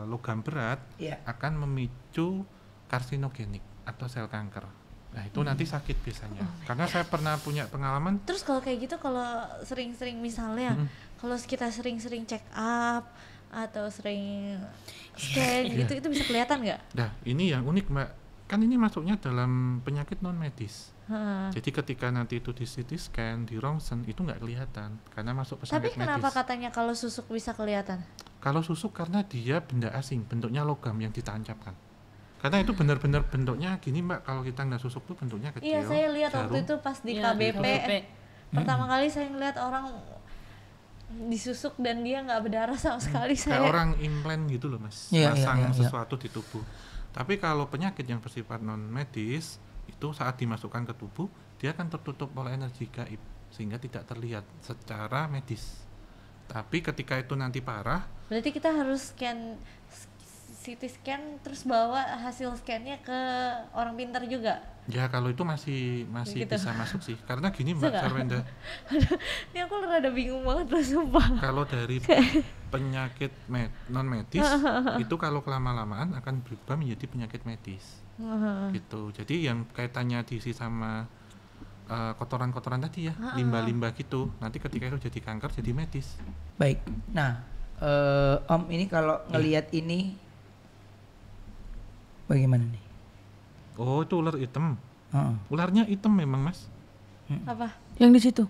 logam berat, akan memicu karsinogenik atau sel kanker. Nah itu nanti sakit biasanya. Karena saya pernah punya pengalaman. Terus kalau kayak gitu, kalau sering-sering misalnya, kalau kita sering-sering check up atau sering scan gitu, itu bisa kelihatan nggak? Nah ini yang unik Mbak, kan ini masuknya dalam penyakit non medis. Jadi ketika nanti itu di CT scan, di rongsen, itu nggak kelihatan karena masuk penyakit medis. Tapi kenapa katanya kalau susuk bisa kelihatan? Kalau susuk karena dia benda asing, bentuknya logam yang ditancapkan. Karena itu benar-benar bentuknya gini Mbak, kalau kita nggak susuk tuh bentuknya kecil. Iya, saya lihat waktu itu pas di KBP. Pertama kali saya ngeliat orang disusuk dan dia nggak berdarah sama sekali. Kayak orang implant gitu loh Mas, pasang sesuatu di tubuh. Tapi kalau penyakit yang bersifat non medis, itu saat dimasukkan ke tubuh, dia akan tertutup oleh energi gaib sehingga tidak terlihat secara medis. Tapi ketika itu nanti parah, berarti kita harus CT scan terus bawa hasil scannya ke orang pintar juga. Ya kalau itu masih gitu. Bisa masuk sih. Karena gini Mbak Sarwenda. Ini aku rada bingung banget loh sumpah. Kalau dari penyakit non medis itu kalau kelama-lamaan akan berubah menjadi penyakit medis. Gitu. Jadi yang kaitannya diisi sama kotoran-kotoran tadi ya, limbah-limbah gitu. Nanti ketika itu jadi kanker, jadi medis. Baik. Nah, Om ini kalau ngelihat ini bagaimana nih? Oh itu ular hitam. Ularnya hitam memang Mas. Apa? Yang di situ?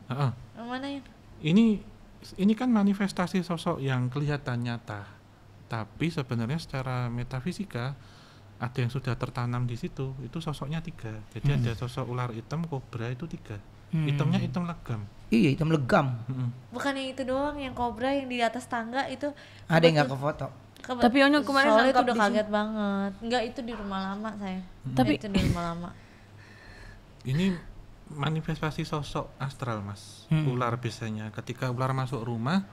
Yang mana ya? Ini kan manifestasi sosok yang kelihatan nyata. Tapi sebenarnya secara metafisika ada yang sudah tertanam di situ. Itu sosoknya 3. Jadi ada sosok ular hitam, kobra itu 3. Hitamnya hitam legam. Iya hitam legam. Bukan yang itu doang, yang kobra yang di atas tangga itu. Ada yang nggak ke foto? Tapi Onyo kemarin soalnya itu udah kaget banget. Enggak, itu di rumah lama saya. Tapi itu di rumah lama. Ini manifestasi sosok astral Mas. Ular biasanya ketika ular masuk rumah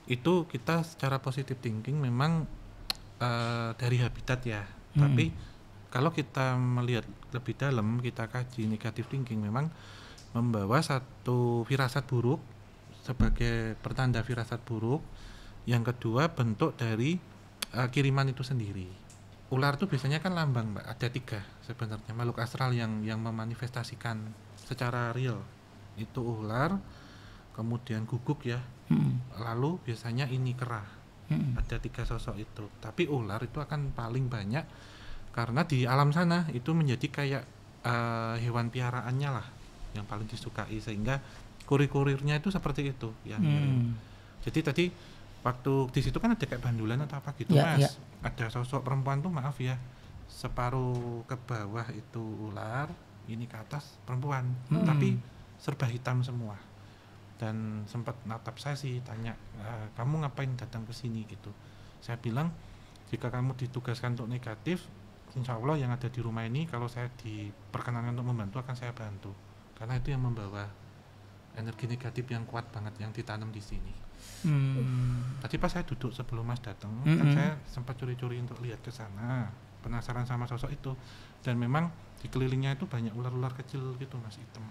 itu kita secara positive thinking memang dari habitat ya. Tapi kalau kita melihat lebih dalam, kita kaji negative thinking memang membawa satu firasat buruk sebagai pertanda firasat buruk. Yang kedua bentuk dari kiriman itu sendiri. Ular itu biasanya kan lambang Mbak, ada 3 sebenarnya makhluk astral yang memanifestasikan secara real. Itu ular, kemudian guguk ya, lalu biasanya ini kera. Ada 3 sosok itu. Tapi ular itu akan paling banyak karena di alam sana itu menjadi kayak hewan piaraannya lah yang paling disukai, sehingga kurir-kurirnya itu seperti itu yang Jadi tadi waktu di situ kan ada kayak bandulan atau apa gitu Mas. Ada sosok perempuan tuh maaf ya, separuh ke bawah itu ular, ini ke atas perempuan, tapi serba hitam semua. Dan sempat natap saya sih, tanya kamu ngapain datang ke sini gitu. Saya bilang jika kamu ditugaskan untuk negatif, insya Allah yang ada di rumah ini kalau saya diperkenankan untuk membantu akan saya bantu, karena itu yang membawa energi negatif yang kuat banget yang ditanam di sini. Tadi pas saya duduk sebelum Mas datang, kan saya sempat curi-curi untuk lihat ke sana, penasaran sama sosok itu, dan memang di kelilingnya itu banyak ular-ular kecil gitu Mas, hitam.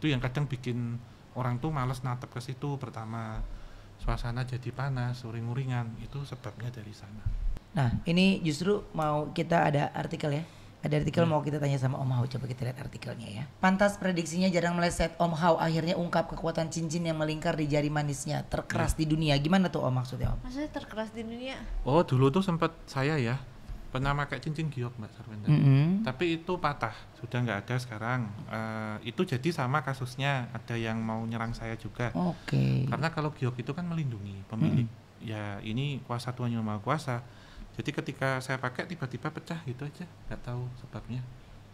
Itu yang kadang bikin orang tuh malas natap ke situ. Pertama suasana jadi panas, uring-uringan, itu sebabnya dari sana. Nah ini justru mau kita ada artikel ya. Ada artikel mau kita tanya sama Om Hao, coba kita lihat artikelnya ya. Pantas prediksinya jarang meleset, Om Hao akhirnya ungkap kekuatan cincin yang melingkar di jari manisnya, terkeras di dunia. Gimana tuh Om maksudnya Om? Maksudnya terkeras di dunia? Oh dulu tuh sempat saya ya, pernah pakai cincin giok Mbak Sarwenda. Tapi itu patah, sudah nggak ada sekarang. Itu jadi sama kasusnya, ada yang mau nyerang saya juga. Karena kalau giok itu kan melindungi pemilik. Ya ini kuasa Tuhan Yang Maha Kuasa. Jadi ketika saya pakai tiba-tiba pecah gitu aja, nggak tahu sebabnya.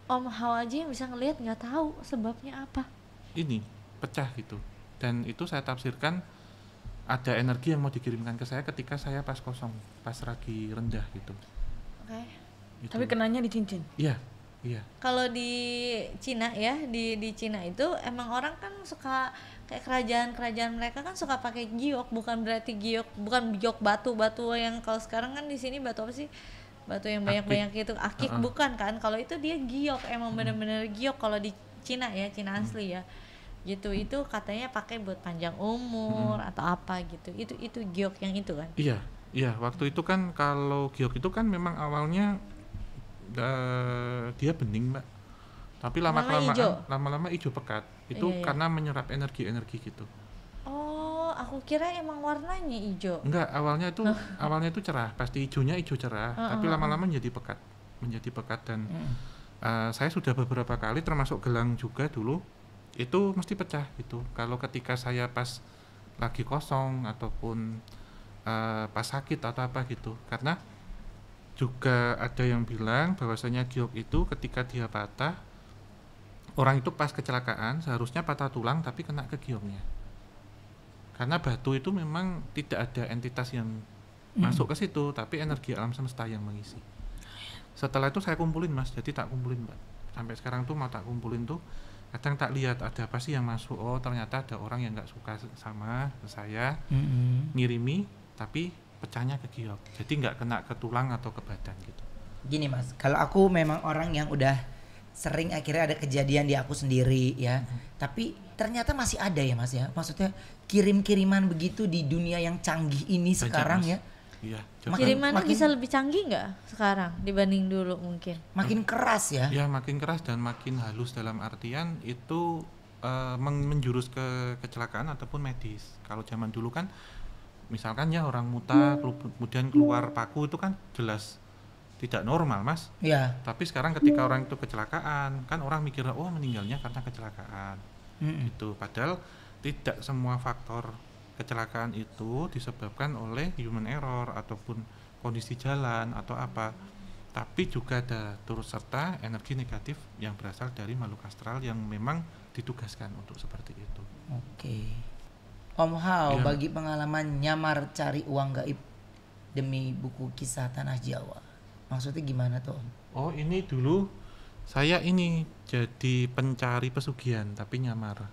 Om Hao aja yang bisa ngelihat nggak tahu sebabnya apa. Ini pecah gitu. Dan itu saya tafsirkan ada energi yang mau dikirimkan ke saya ketika saya pas kosong, pas lagi rendah gitu. Gitu. Tapi kenanya di cincin? Iya. Kalau di Cina ya, di Cina itu emang orang kan suka kayak kerajaan mereka kan suka pakai giok, bukan berarti giok, bukan giok batu yang kalau sekarang kan di sini batu apa sih? Batu yang banyak-banyak itu akik bukan kan? Kalau itu dia giok, emang bener-bener giok kalau di Cina ya, Cina asli ya. Gitu, itu katanya pakai buat panjang umur atau apa gitu. Itu giok yang itu kan? Iya, waktu itu kan kalau giok itu kan memang awalnya dia bening Mbak, tapi lama-lama hijau pekat. Itu karena menyerap energi gitu. Oh, aku kira emang warnanya hijau. Enggak, awalnya itu cerah, pasti hijaunya hijau cerah, tapi lama-lama menjadi pekat dan saya sudah beberapa kali termasuk gelang juga dulu itu mesti pecah gitu. Kalau ketika saya pas lagi kosong ataupun pas sakit atau apa gitu, karena juga ada yang bilang bahwasanya giok itu ketika dia patah, orang itu pas kecelakaan seharusnya patah tulang tapi kena ke gioknya, karena batu itu memang tidak ada entitas yang masuk ke situ, tapi energi alam semesta yang mengisi. Setelah itu saya kumpulin Mas, jadi tak kumpulin Mbak, sampai sekarang tuh mau tak kumpulin tuh kadang tak lihat ada apa sih yang masuk. Oh ternyata ada orang yang nggak suka sama saya, ngirimi tapi pecahnya ke giok, jadi nggak kena ke tulang atau ke badan gitu. Gini Mas, kalau aku memang orang yang udah sering akhirnya ada kejadian di aku sendiri ya, tapi ternyata masih ada ya Mas ya, maksudnya kirim-kiriman begitu di dunia yang canggih ini banyak, sekarang Mas. Ya. Iya. Kirimannya bisa lebih canggih nggak sekarang dibanding dulu mungkin? Makin keras ya? Ya makin keras dan makin halus, dalam artian itu menjurus ke kecelakaan ataupun medis. Kalau zaman dulu kan misalkan ya orang muta kemudian keluar paku itu kan jelas tidak normal Mas. Iya. Tapi sekarang ketika orang itu kecelakaan kan orang mikir oh meninggalnya karena kecelakaan gitu. Padahal tidak semua faktor kecelakaan itu disebabkan oleh human error ataupun kondisi jalan atau apa. Tapi juga ada turut serta energi negatif yang berasal dari makhluk astral yang memang ditugaskan untuk seperti itu. Om Hao, bagi pengalaman nyamar cari uang gaib demi buku kisah Tanah Jawa, maksudnya gimana tuh Om? Oh ini dulu saya ini jadi pencari pesugihan tapi nyamar.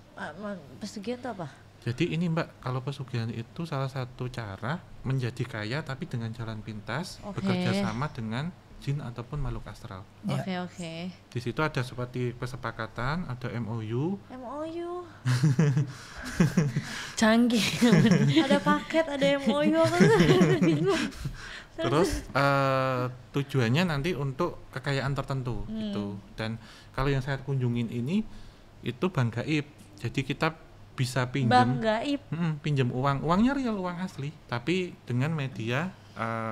Pesugihan itu apa? Jadi ini Mbak, kalau pesugihan itu salah satu cara menjadi kaya tapi dengan jalan pintas, bekerja sama dengan jin ataupun makhluk astral. Oke. Di situ ada seperti kesepakatan, ada MOU. Canggih. Ada paket, ada MOU apa bingung. Terus tujuannya nanti untuk kekayaan tertentu gitu. Dan kalau yang saya kunjungin ini itu bank gaib. Jadi kita bisa pinjam pinjam uangnya real, uang asli, tapi dengan media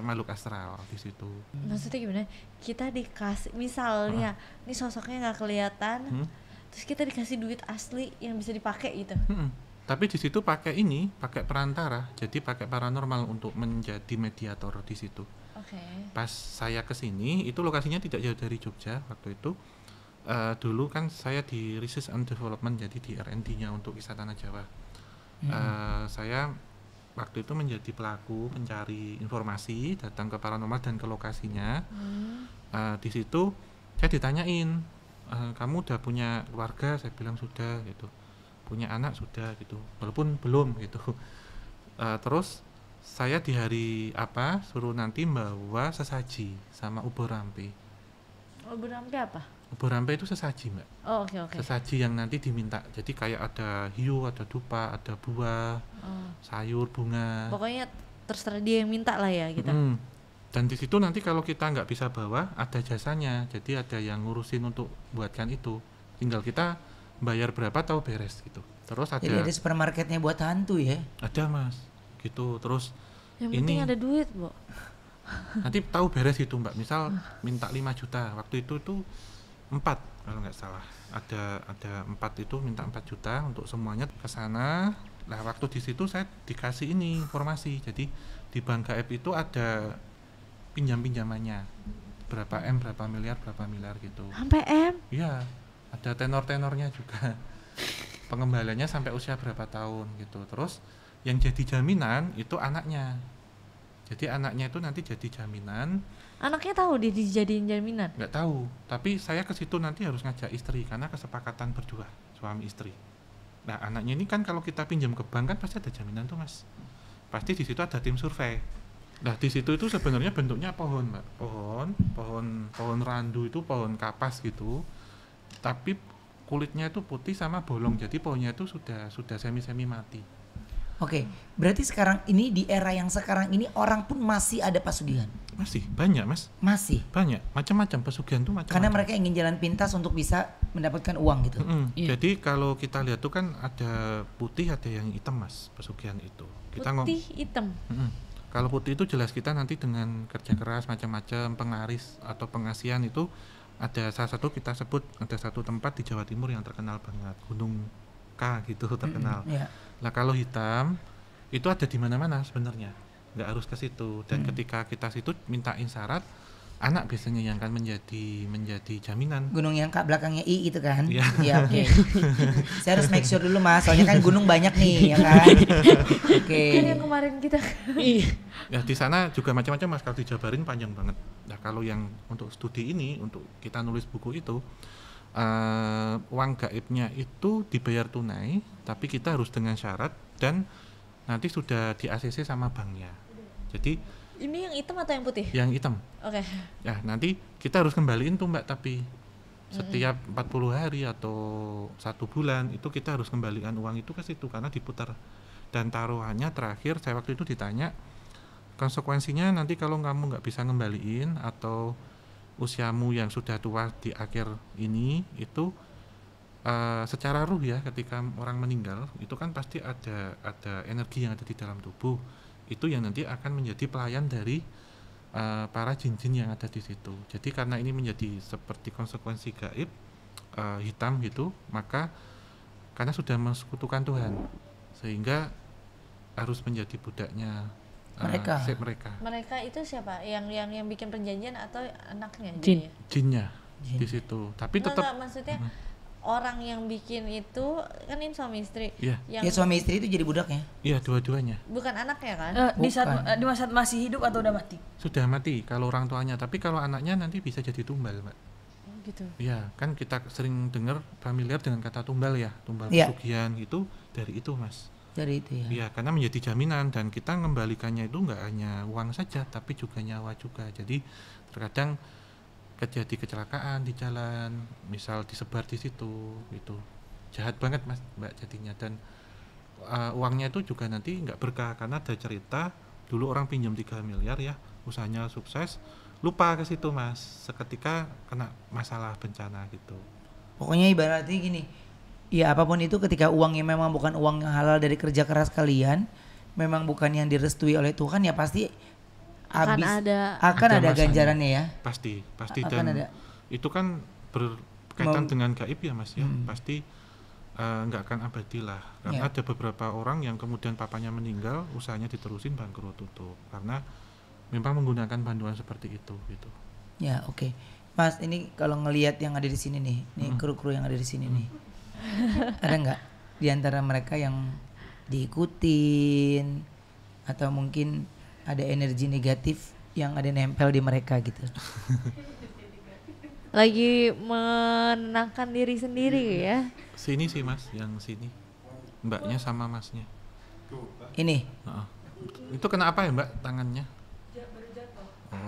makhluk astral di situ. Maksudnya gimana? Kita dikasih misalnya, ini sosoknya nggak kelihatan, terus kita dikasih duit asli yang bisa dipakai gitu. Tapi di situ pakai perantara, jadi pakai paranormal untuk menjadi mediator di situ. Pas saya kesini, itu lokasinya tidak jauh dari Jogja waktu itu. Dulu kan saya di Research and Development, jadi di R&D-nya untuk kisah Tanah Jawa. Saya waktu itu menjadi pelaku pencari informasi, datang ke paranormal dan ke lokasinya. Di situ saya ditanyain, kamu udah punya keluarga? Saya bilang sudah gitu. Punya anak sudah gitu, walaupun belum gitu. Terus saya di hari apa suruh nanti bawa sesaji sama ubur rampe. Ubur rampe apa? Ubur rampe itu sesaji Mbak. Oke. Sesaji yang nanti diminta. Jadi kayak ada hiu, ada dupa, ada buah, sayur, bunga. Pokoknya terserah dia yang minta lah ya gitu. Dan di situ nanti kalau kita nggak bisa bawa, ada jasanya. Jadi ada yang ngurusin untuk buatkan itu. Tinggal kita bayar berapa tahu beres gitu. Terus ada. Jadi ada supermarketnya buat hantu ya? Ada Mas. Gitu. Terus yang penting ada duit, Bu. Nanti tahu beres itu Mbak. Misal minta 5 juta. Waktu itu tuh 4 kalau nggak salah. Ada 4 itu minta 4 juta untuk semuanya ke sana. Nah, waktu di situ saya dikasih ini informasi. Jadi di bank gaib itu ada pinjamannya. Berapa M, berapa miliar gitu. Sampai M? Iya. Ada tenor-tenornya juga. Pengembaliannya sampai usia berapa tahun gitu. Terus yang jadi jaminan itu anaknya. Jadi anaknya itu nanti jadi jaminan. Anaknya tahu dia dijadiin jaminan? Nggak tahu, tapi saya ke situ nanti harus ngajak istri karena kesepakatan berdua suami istri. Nah anaknya ini kan kalau kita pinjam ke bank kan pasti ada jaminan tuh Mas. Pasti di situ ada tim survei. Nah di situ itu sebenarnya bentuknya pohon Mbak, pohon randu itu pohon kapas gitu. Tapi kulitnya itu putih sama bolong, jadi pohonnya itu sudah semi mati. Oke, berarti sekarang ini di era yang sekarang ini orang pun masih ada pesugihan? Masih, banyak Mas. Masih? Banyak, macam-macam pesugihan tuh macam-macam. Karena mereka ingin jalan pintas untuk bisa mendapatkan uang gitu? Yeah. Jadi kalau kita lihat tuh kan ada putih, ada yang hitam Mas, pesugihan itu. Putih, hitam? Kalau putih itu jelas kita nanti dengan kerja keras macam-macam, pengaris atau pengasihan itu ada salah satu kita sebut ada satu tempat di Jawa Timur yang terkenal banget, Gunung K gitu terkenal. Nah kalau hitam itu ada di mana-mana sebenarnya, nggak harus ke situ. Dan ketika kita situ mintain syarat, anak biasanya yang akan menjadi jaminan. Gunung yang K belakangnya I itu kan? Iya. Oke. Saya harus make sure dulu Mas, soalnya kan gunung banyak nih ya kan. Oke. Kan yang kemarin kita. Ya di sana juga macam-macam Mas, kalau dijabarin panjang banget. Nah kalau yang untuk studi ini, untuk kita nulis buku itu, uang gaibnya itu dibayar tunai, tapi kita harus dengan syarat dan nanti sudah di ACC sama banknya. Jadi ini yang hitam atau yang putih? Yang hitam. Oke. Ya nanti kita harus kembaliin tuh Mbak, tapi setiap 40 hari atau 1 bulan itu kita harus kembalikan uang itu ke situ karena diputar. Dan taruhannya terakhir saya waktu itu ditanya, konsekuensinya nanti kalau kamu nggak bisa ngembaliin atau usiamu yang sudah tua di akhir ini itu secara ruh ya, ketika orang meninggal itu kan pasti ada energi yang ada di dalam tubuh, itu yang nanti akan menjadi pelayan dari para jin-jin yang ada di situ. Jadi karena ini menjadi seperti konsekuensi gaib hitam gitu, maka karena sudah mensekutukan Tuhan sehingga harus menjadi budaknya mereka itu siapa? Yang bikin perjanjian atau anaknya? Jinnya di situ. Tapi tetap maksudnya orang yang bikin itu kan ini suami istri. Iya. Ya suami istri itu jadi budaknya. Iya, dua-duanya. Bukan anaknya kan? Di masa masih hidup atau udah mati? Sudah mati kalau orang tuanya, tapi kalau anaknya nanti bisa jadi tumbal, Mbak. Gitu. Iya, kan kita sering dengar familiar dengan kata tumbal ya, tumbal pesugihan itu dari itu, Mas. Dari itu ya. Iya, karena menjadi jaminan dan kita mengembalikannya itu nggak hanya uang saja, tapi juga nyawa juga. Jadi terkadang terjadi kecelakaan di jalan, misal disebar di situ, gitu. Jahat banget Mas, Mbak jadinya. Dan uangnya itu juga nanti nggak berkah karena ada cerita dulu orang pinjam 3 miliar ya, usahanya sukses, lupa ke situ Mas, seketika kena masalah bencana gitu. Pokoknya ibaratnya gini. Ya apapun itu ketika uangnya memang bukan uang yang halal dari kerja keras kalian, memang bukan yang direstui oleh Tuhan, ya pasti akan ada ganjarannya ya. Pasti dan ada. Itu kan berkaitan dengan gaib ya Mas ya. Pasti nggak akan abadi lah. Karena ada beberapa orang yang kemudian papanya meninggal, usahanya diterusin bangkrut tutup karena memang menggunakan bantuan seperti itu gitu. Ya oke. Mas ini kalau ngelihat yang ada di sini nih, kru-kru yang ada di sini nih. Ada nggak di antara mereka yang diikutin atau mungkin ada energi negatif yang ada nempel di mereka gitu? Lagi menenangkan diri sendiri ya. Sini sih Mas, yang sini Mbaknya sama Masnya. Ini? Itu kena apa ya Mbak tangannya?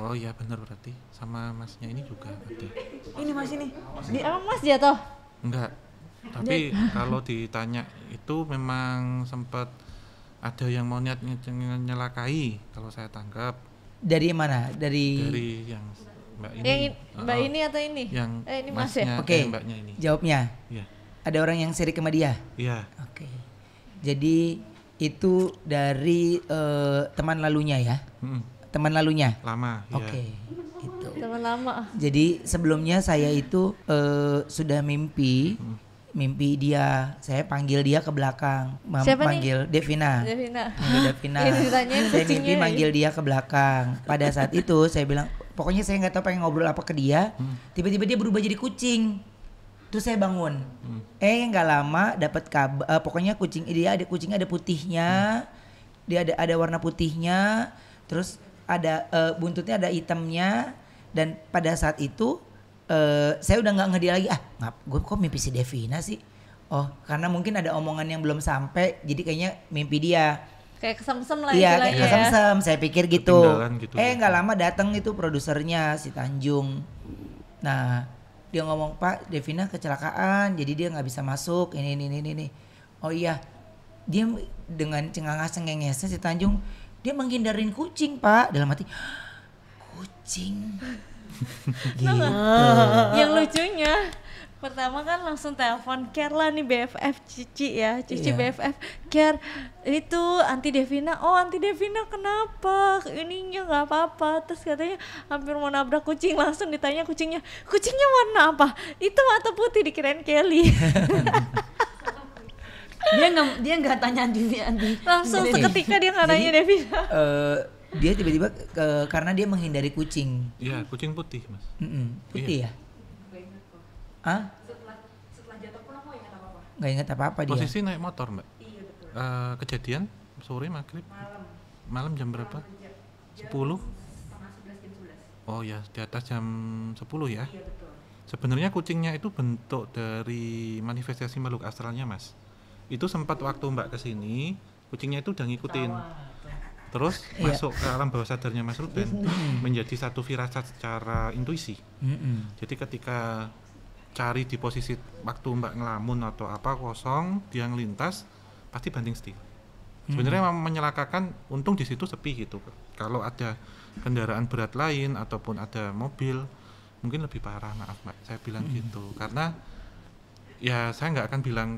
Oh iya benar, berarti sama Masnya ini juga ada. Ini Mas ini. Emang Mas jatuh? Enggak. Tapi kalau ditanya itu memang sempat ada yang mau niat nyelakai kalau saya tangkap. Dari mana? Dari yang Mbak ini. Yang Mbak ini atau ini? Yang ini Mas ya? Oke. Mbaknya ini. Jawabnya. Iya. Ada orang yang sirik sama dia? Iya. Oke. Jadi itu dari teman lalunya ya? teman lalunya? Lama, ya. Oke, itu. Teman lama. Jadi sebelumnya saya itu sudah mimpi dia, saya panggil dia ke belakang. Panggil Devina. Panggil Devina. Saya mimpi manggil dia ke belakang. Pada saat itu saya bilang, pokoknya saya nggak tahu pengen ngobrol apa ke dia. Tiba-tiba dia berubah jadi kucing. Terus saya bangun. Nggak lama dapat kabar. Pokoknya kucingnya ada putihnya. Dia ada warna putihnya. Terus ada buntutnya ada hitamnya. Dan pada saat itu saya udah nggak ngedi lagi. Gue kok mimpi si Devina sih? Oh, karena mungkin ada omongan yang belum sampai, jadi kayaknya mimpi dia. Kayak kesemsem lah istilahnya. Iya, kayak kesemsem. Saya pikir gitu. Gitu nggak lama datang itu produsernya si Tanjung. Nah, dia ngomong, Pak, Devina kecelakaan, jadi dia nggak bisa masuk. Ini. Oh iya, dia dengan cengengesnya si Tanjung, dia menghindarin kucing, Pak. Dalam hati, kucing. Gitu. Yang lucunya pertama kan langsung telepon Care lah nih, BFF Cici ya, BFF Care itu anti Devina. Oh, anti Devina kenapa? Ininya nggak apa-apa. Terus katanya hampir mau nabrak kucing. Langsung ditanya kucingnya warna apa? Hitam atau putih? Dikirain Kelly. dia nggak tanya anti langsung seketika dia nggak nanya Devina. Dia tiba-tiba karena dia menghindari kucing. Iya, kucing putih, Mas. Putih ya? Setelah jatuh pun aku ingat apa-apa. Nggak ingat apa-apa dia. Posisi naik motor, Mbak. Iya, betul. Kejadian sore maghrib. Malam jam berapa? 10? Setengah 11 jam 11. Oh ya, di atas jam 10 ya? Iya, betul. Sebenarnya kucingnya itu bentuk dari manifestasi makhluk astralnya, Mas. Itu sempat waktu Mbak kesini, kucingnya itu udah ngikutin. Terus masuk ke alam bawah sadarnya Mas Ruben, menjadi satu firasat secara intuisi. Jadi ketika cari di posisi waktu Mbak ngelamun atau apa kosong, dia ngelintas, pasti banting setir. Sebenarnya menyelakakan, untung di situ sepi gitu. Kalau ada kendaraan berat lain ataupun ada mobil, mungkin lebih parah, maaf Mbak, saya bilang gitu. Karena ya saya nggak akan bilang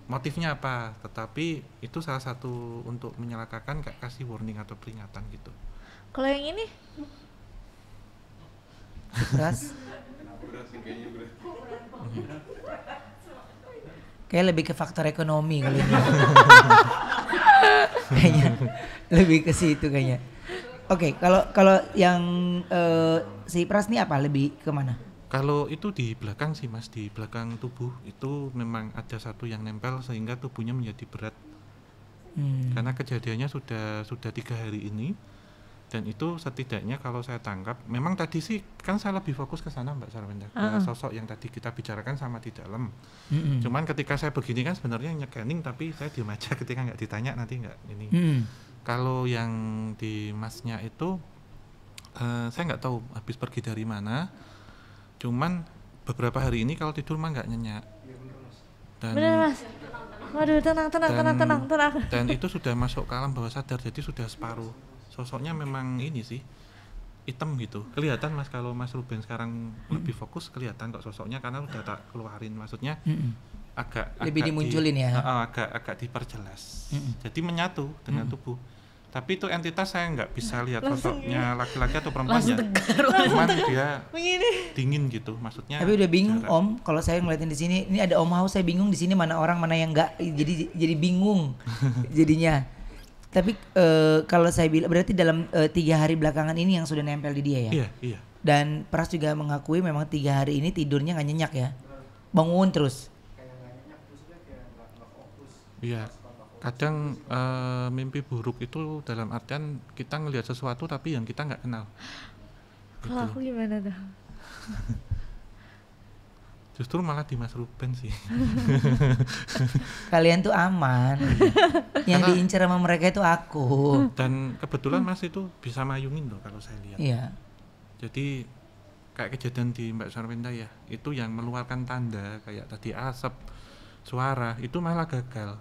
motifnya apa, tetapi itu salah satu untuk menyelakakan, kayak kasih warning atau peringatan gitu. Kalau yang ini? Beras? Kayak lebih ke faktor ekonomi kali ini. Kayaknya lebih ke situ kayaknya. Oke, kalau yang si Pras nih apa, lebih kemana? Kalau itu di belakang sih Mas, di belakang tubuh itu memang ada satu yang nempel sehingga tubuhnya menjadi berat. Karena kejadiannya sudah 3 hari ini, dan itu setidaknya kalau saya tangkap, memang tadi sih kan saya lebih fokus ke sana Mbak Sarwenda, ke sosok yang tadi kita bicarakan sama di dalam. Cuman ketika saya begini kan sebenarnya nyekening, tapi saya diam aja ketika nggak ditanya, nanti nggak ini. Kalau yang di Masnya itu saya nggak tahu habis pergi dari mana. Cuman beberapa hari ini kalau tidur mah nggak nyenyak. Dan bener Mas. Waduh, tenang. Dan itu sudah masuk ke alam bawah sadar, jadi sudah separuh. Sosoknya memang ini sih, hitam gitu. Kelihatan Mas, kalau Mas Ruben sekarang lebih fokus, kelihatan kok sosoknya karena udah tak keluarin. Maksudnya agak lebih dimunculin ya. Agak diperjelas. Jadi menyatu dengan tubuh. Tapi itu entitas saya nggak bisa lihat sosoknya laki-laki atau perempuan ya. Cuman dia dingin gitu, maksudnya. Tapi udah bingung jarak. Om, kalau saya ngeliatin di sini, ini ada Om Haus, saya bingung di sini mana orang mana yang nggak, jadi bingung jadinya. Tapi kalau saya bilang berarti dalam 3 hari belakangan ini yang sudah nempel di dia ya. Iya. Dan Pras juga mengakui memang 3 hari ini tidurnya nggak nyenyak ya, bangun terus. Iya. Kadang mimpi buruk itu dalam artian kita ngelihat sesuatu tapi yang kita nggak kenal. Kalau aku gimana dah? Justru malah di Mas Ruben sih. Kalian tuh aman. Yang diincar sama mereka itu aku. Dan kebetulan Mas itu bisa mayungin loh kalau saya lihat. Iya. Jadi kayak kejadian di Mbak Sarwenda ya, itu yang mengeluarkan tanda kayak tadi asap, suara, itu malah gagal.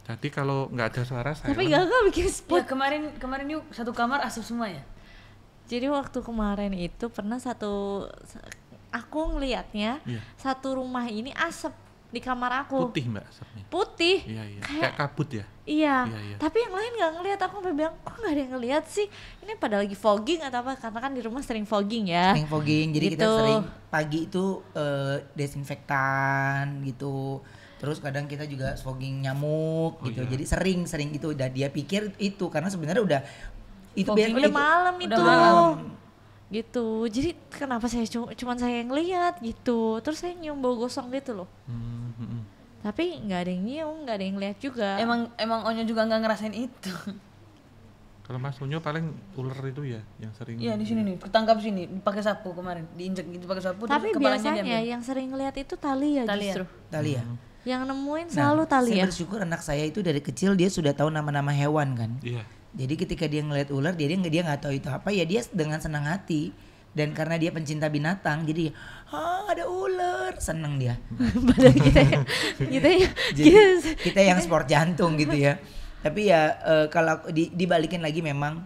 Jadi kalau nggak ada suara saya. Tapi gagal bikin spot. Ya kemarin yuk satu kamar asap semua ya. Jadi waktu kemarin itu pernah aku ngelihatnya satu rumah ini asap. di kamar aku. Putih mbak asapnya? Putih. Iya. Kayak kabut ya? Iya. Tapi yang lain nggak ngelihat. Aku sampai bilang kok nggak ada yang ngelihat sih? Ini pada lagi fogging atau apa? Karena kan di rumah sering fogging ya. Sering fogging. Jadi gitu. kita sering pagi itu desinfektan gitu. Terus kadang kita juga fogging nyamuk gitu. Iya. Jadi sering gitu. Dan dia pikir itu karena sebenarnya udah itu udah malam itu. Udah malam. Gitu, jadi kenapa saya cuman saya yang lihat gitu, terus saya nyium bau gosong gitu loh. Tapi nggak ada yang nyium, nggak ada yang lihat juga. Emang Onyo juga nggak ngerasain itu. Kalau Mas Onyo paling ular itu ya yang sering. Iya di sini nih, ketangkap sini, pakai sapu kemarin, diinjek gitu pakai sapu. Tapi biasanya yang sering lihat itu Thalia justru. Thalia. Yang nemuin selalu Thalia. Saya bersyukur anak saya itu dari kecil dia sudah tahu nama-nama hewan kan. Iya. Jadi ketika dia ngeliat ular dia nggak tahu itu apa ya dia dengan senang hati dan karena dia pencinta binatang jadi ada ular seneng dia. Padahal kita yang sport jantung gitu ya. Tapi ya kalau dibalikin lagi memang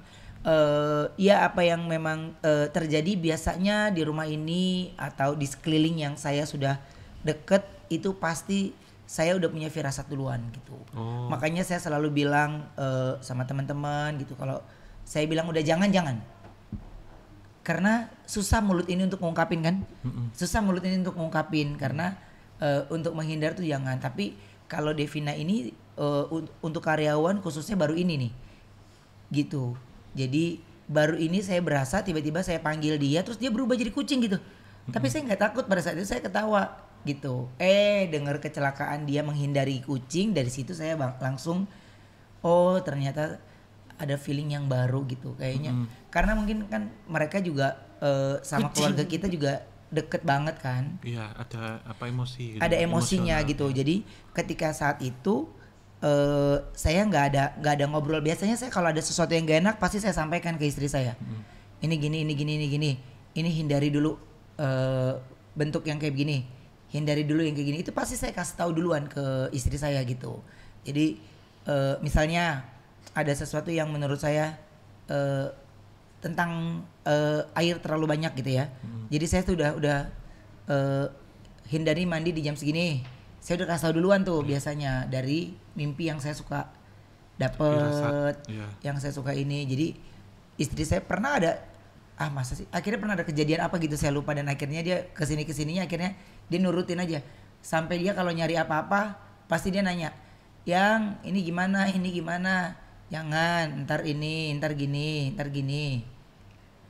ya apa yang memang terjadi biasanya di rumah ini atau di sekeliling yang saya sudah deket itu pasti saya udah punya firasat duluan gitu. Makanya saya selalu bilang sama teman-teman gitu kalau saya bilang udah jangan. Karena susah mulut ini untuk ngungkapin kan? Susah mulut ini untuk ngungkapin karena untuk menghindar tuh jangan. Tapi kalau Devina ini untuk karyawan khususnya baru ini nih. Gitu. Jadi baru ini saya berasa tiba-tiba saya panggil dia terus dia berubah jadi kucing gitu. Tapi saya nggak takut pada saat itu saya ketawa. Gitu. Dengar kecelakaan dia menghindari kucing dari situ saya langsung ternyata ada feeling yang baru gitu kayaknya. Karena mungkin kan mereka juga sama kucing. Keluarga kita juga deket banget kan. Iya, ada apa emosi gitu. Ada emosinya gitu. Jadi ketika saat itu saya nggak ada ngobrol. Biasanya saya kalau ada sesuatu yang gak enak pasti saya sampaikan ke istri saya. Ini gini. Ini hindari dulu bentuk yang kayak begini. Hindari dulu yang kayak gini. Itu pasti saya kasih tahu duluan ke istri saya gitu. Jadi misalnya ada sesuatu yang menurut saya tentang air terlalu banyak gitu ya. Jadi saya tuh udah hindari mandi di jam segini. Saya udah kasih tahu duluan tuh biasanya dari mimpi yang saya suka dapet, yang saya suka ini. Jadi istri saya pernah ada masa sih? Akhirnya pernah ada kejadian apa gitu saya lupa dan akhirnya dia kesininya akhirnya dia nurutin aja sampai dia kalau nyari apa-apa pasti dia nanya yang ini gimana jangan ntar gini